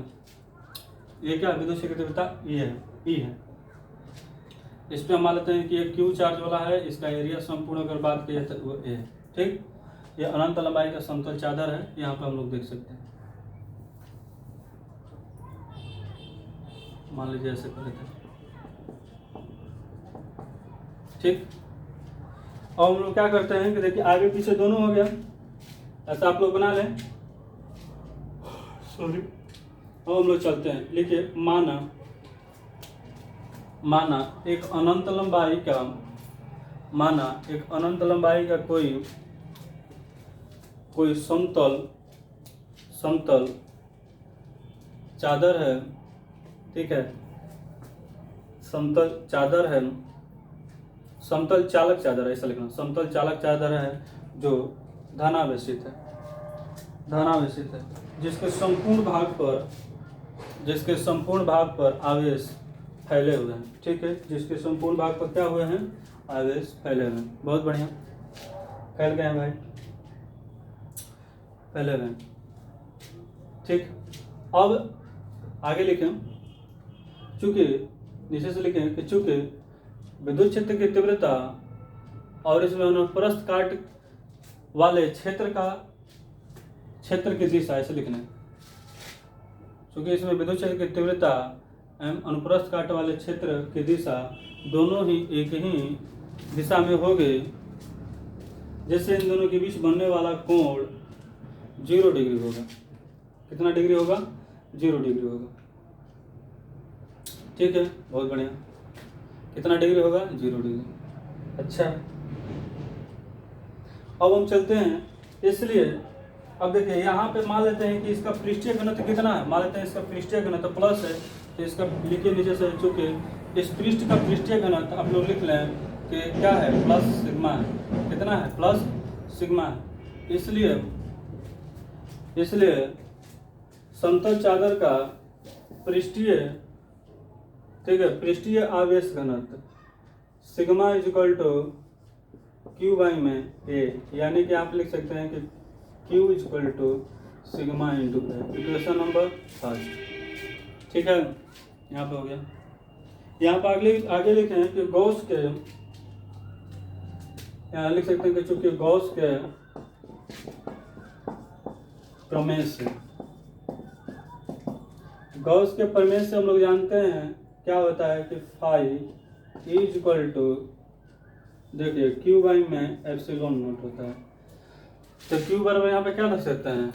ये क्या विद्युत क्षेत्र की तीव्रता ई है, ई है। इस पे हम मान लेते हैं कि ये क्यू चार्ज वाला है, इसका एरिया संपूर्ण अगर बात की तो वो ए है। ठीक, ये अनंत लंबाई का समतल चादर है, यहाँ पे हम लोग देख सकते हैं। मान लीजिए ऐसे कर लेते हैं। ठीक, और हम लोग क्या करते हैं कि देखिए आगे पीछे दोनों हो गया, ऐसा आप लोग बना लें। सॉरी, अब हम लोग चलते हैं, लिखिए माना एक अनंत लंबाई का कोई समतल चादर है। ठीक है, समतल चालक चादर है, ऐसा लिखना, समतल चालक चादर है जो धनावेशित है, जिसके संपूर्ण भाग पर आवेश फैले हुए हैं। ठीक है, जिसके संपूर्ण भाग पर क्या हुए हैं, आवेश फैले हुए हैं। बहुत बढ़िया, फैल गए हैं भाई, फैले हुए हैं। ठीक, अब आगे लिखें, चूंकि नीचे से लिखें कि चूंकि विद्युत क्षेत्र की तीव्रता और इसमें अनुप्रस्थ काट वाले क्षेत्र की दिशा, ऐसे लिखना है। चूंकि इसमें विद्युत क्षेत्र की तीव्रता एवं अनुप्रस्थ काट वाले क्षेत्र की दिशा दोनों ही एक ही दिशा में होंगे, जैसे इन दोनों के बीच बनने वाला कोण 0 डिग्री होगा। कितना डिग्री होगा, 0 डिग्री होगा। ठीक है, बहुत बढ़िया, कितना डिग्री होगा, 0 डिग्री। अच्छा, अब हम चलते हैं, इसलिए अब देखिए यहाँ पे मान लेते हैं कि इसका पृष्ठीय घनत्व कितना है, मान लेते हैं इसका पृष्ठीय घनत्व प्लस है, तो इसका लिखिए नीचे से, चूंकि इस पृष्ठ का पृष्ठीय घनत्व आप लोग लिख लें कि क्या है, प्लस सिग्मा है। कितना है, प्लस सिग्मा है। इसलिए समतल चादर का पृष्ठीय, ठीक है, पृष्ठीय आवेश घनत्व sigma equal to Q by में ए, यानी कि आप लिख सकते हैं कि Q equal to sigma into A, equation number 5। ठीक है, यहाँ पे हो गया। यहाँ पर आगे लिखे हैं कि गॉस के, यहाँ लिख सकते हैं कि चूंकि गॉस के प्रमेय से हम लोग जानते हैं क्या होता है कि फाई इज इक्वल टू, देखिए क्यू बाई में एप्सिलॉन नोट होता है, तो क्यू बराबर यहाँ पे क्या रख सकते हैं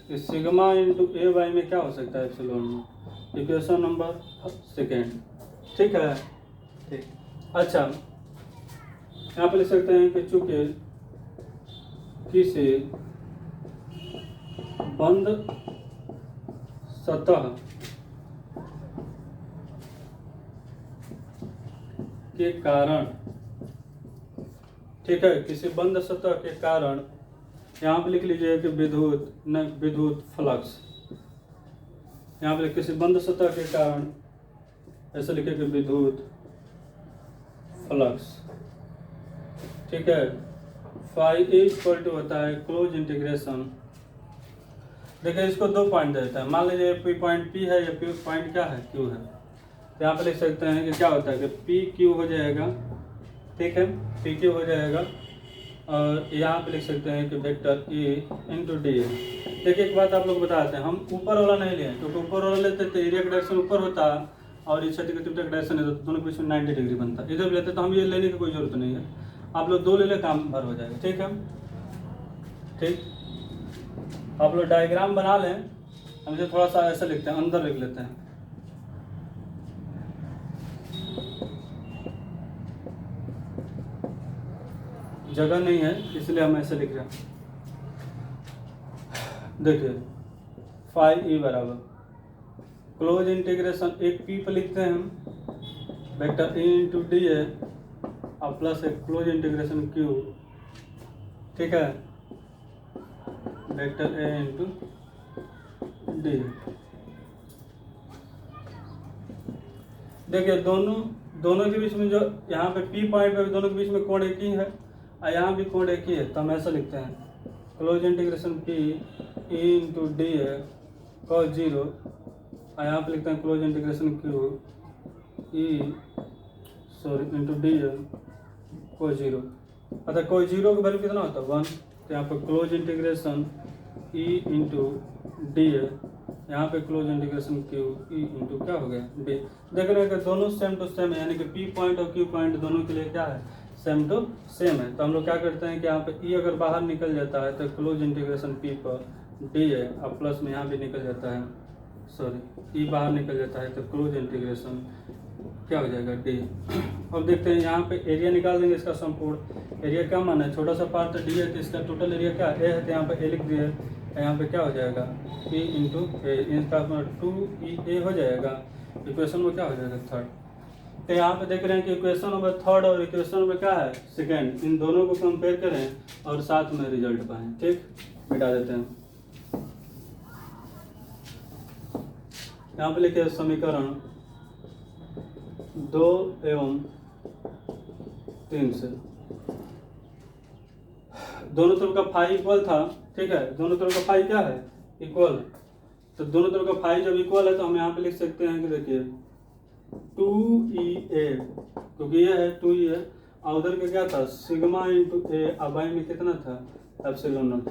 कि सिग्मा इंटू ए बाई में क्या हो सकता है, एप्सिलॉन नोट, इक्वेशन नंबर 2। ठीक है, ठीक। अच्छा, यहाँ पे लिख सकते हैं कि चूंकि किसी बंद सतह के कारण, ठीक है, किसी बंद सतह के कारण, यहाँ पे लिख लीजिए कि विद्युत फ्लक्स, यहाँ पे किसी बंद सतह के कारण ऐसे लिखे कि विद्युत फ्लक्स। ठीक है, फाई इक्वल टू होता है क्लोज इंटीग्रेशन, देखिए इसको 2 पॉइंट देता है, मान लीजिए पी पॉइंट पी है या पी पॉइंट क्या है, क्यू है, तो यहाँ पे लिख सकते हैं कि क्या होता है कि पी क्यू हो जाएगा। ठीक है, पी क्यू हो जाएगा, और यहाँ पे लिख सकते हैं कि वेक्टर ए इंटू डी है। देखिए एक बात आप लोग बताते हैं, हम ऊपर वाला नहीं लिए, क्योंकि ऊपर वाला लेते तो एरिया का डायरेक्शन ऊपर होता और इस क्षेत्र की तीव्रता का डायरेक्शन है, तो दोनों के बीच में 90 डिग्री बनता। इधर भी लेते तो हम ये लेने की कोई जरूरत नहीं है, आप लोग 2 ले ले, काम भर हो जाएगा। ठीक है, ठीक, आप लोग डायग्राम बना लें, हम इसे थोड़ा सा ऐसा लिखते हैं, अंदर लिख लेते हैं। जगह नहीं है इसलिए हम ऐसे लिख रहे हैं। देखिए फाई ई बराबर क्लोज इंटीग्रेशन, एक पी पर लिखते हैं हम वेक्टर ए इंटू डी है, और प्लस एक क्लोज इंटीग्रेशन क्यू ठीक है, वेक्टर ए इंटू डी। देखिए दोनों के बीच में जो यहाँ पे पी पॉइंट पे दोनों के बीच में कोण एक ही है और यहाँ भी कोण एक ही है, तो हम ऐसा लिखते हैं close integration P E into D है cos 0 और यहाँ पे लिखते हैं close integration Q E into D है cos 0। अतः cos 0 का वैल्यू कितना होता है 1, तो यहाँ पर क्लोज इंटीग्रेशन ई इंटू डी है, यहाँ पे close integration Q E into क्या हो गया डी। देख रहे हैं कि दोनों सेम टू सेम है, यानी कि पी पॉइंट और क्यू पॉइंट दोनों के लिए क्या है, सेम टू सेम है। तो हम लोग क्या करते हैं कि यहाँ पे ई अगर बाहर निकल जाता है तो क्लोज इंटीग्रेशन पी पर डी है और प्लस में यहाँ भी निकल जाता है, ई बाहर निकल जाता है तो क्लोज इंटीग्रेशन क्या हो जाएगा डी। अब देखते हैं यहाँ पे एरिया निकाल देंगे इसका संपूर्ण एरिया, क्या माना है छोटा सा पार्ट डी है तो इसका टोटल एरिया क्या ए है, तो यहाँ पे ए लिख दिया है, यहाँ पे क्या हो जाएगा ई इंटू ए, इसका 2e हो जाएगा। इक्वेशन में क्या हो जाएगा थर्ड। तो यहाँ पे देख रहे हैं कि इक्वेशन नंबर थर्ड और इक्वेशन नंबर क्या है सेकेंड, इन दोनों को कंपेयर करें और साथ में रिजल्ट पाएं। ठीक, मिटा देते हैं। यहाँ पे लिखे समीकरण 2 एवं 3 से दोनों तरफ का फाई इक्वल था। ठीक है, दोनों तरफ का फाई क्या है इक्वल, तो दोनों तरफ का फाई जब इक्वल है तो हम यहाँ पे लिख सकते हैं कि देखिए 2e क्योंकि ये है 2e है और उधर का क्या था सिग्मा इंटू ए, अब बाई में कितना था एप्सिलॉन नॉट।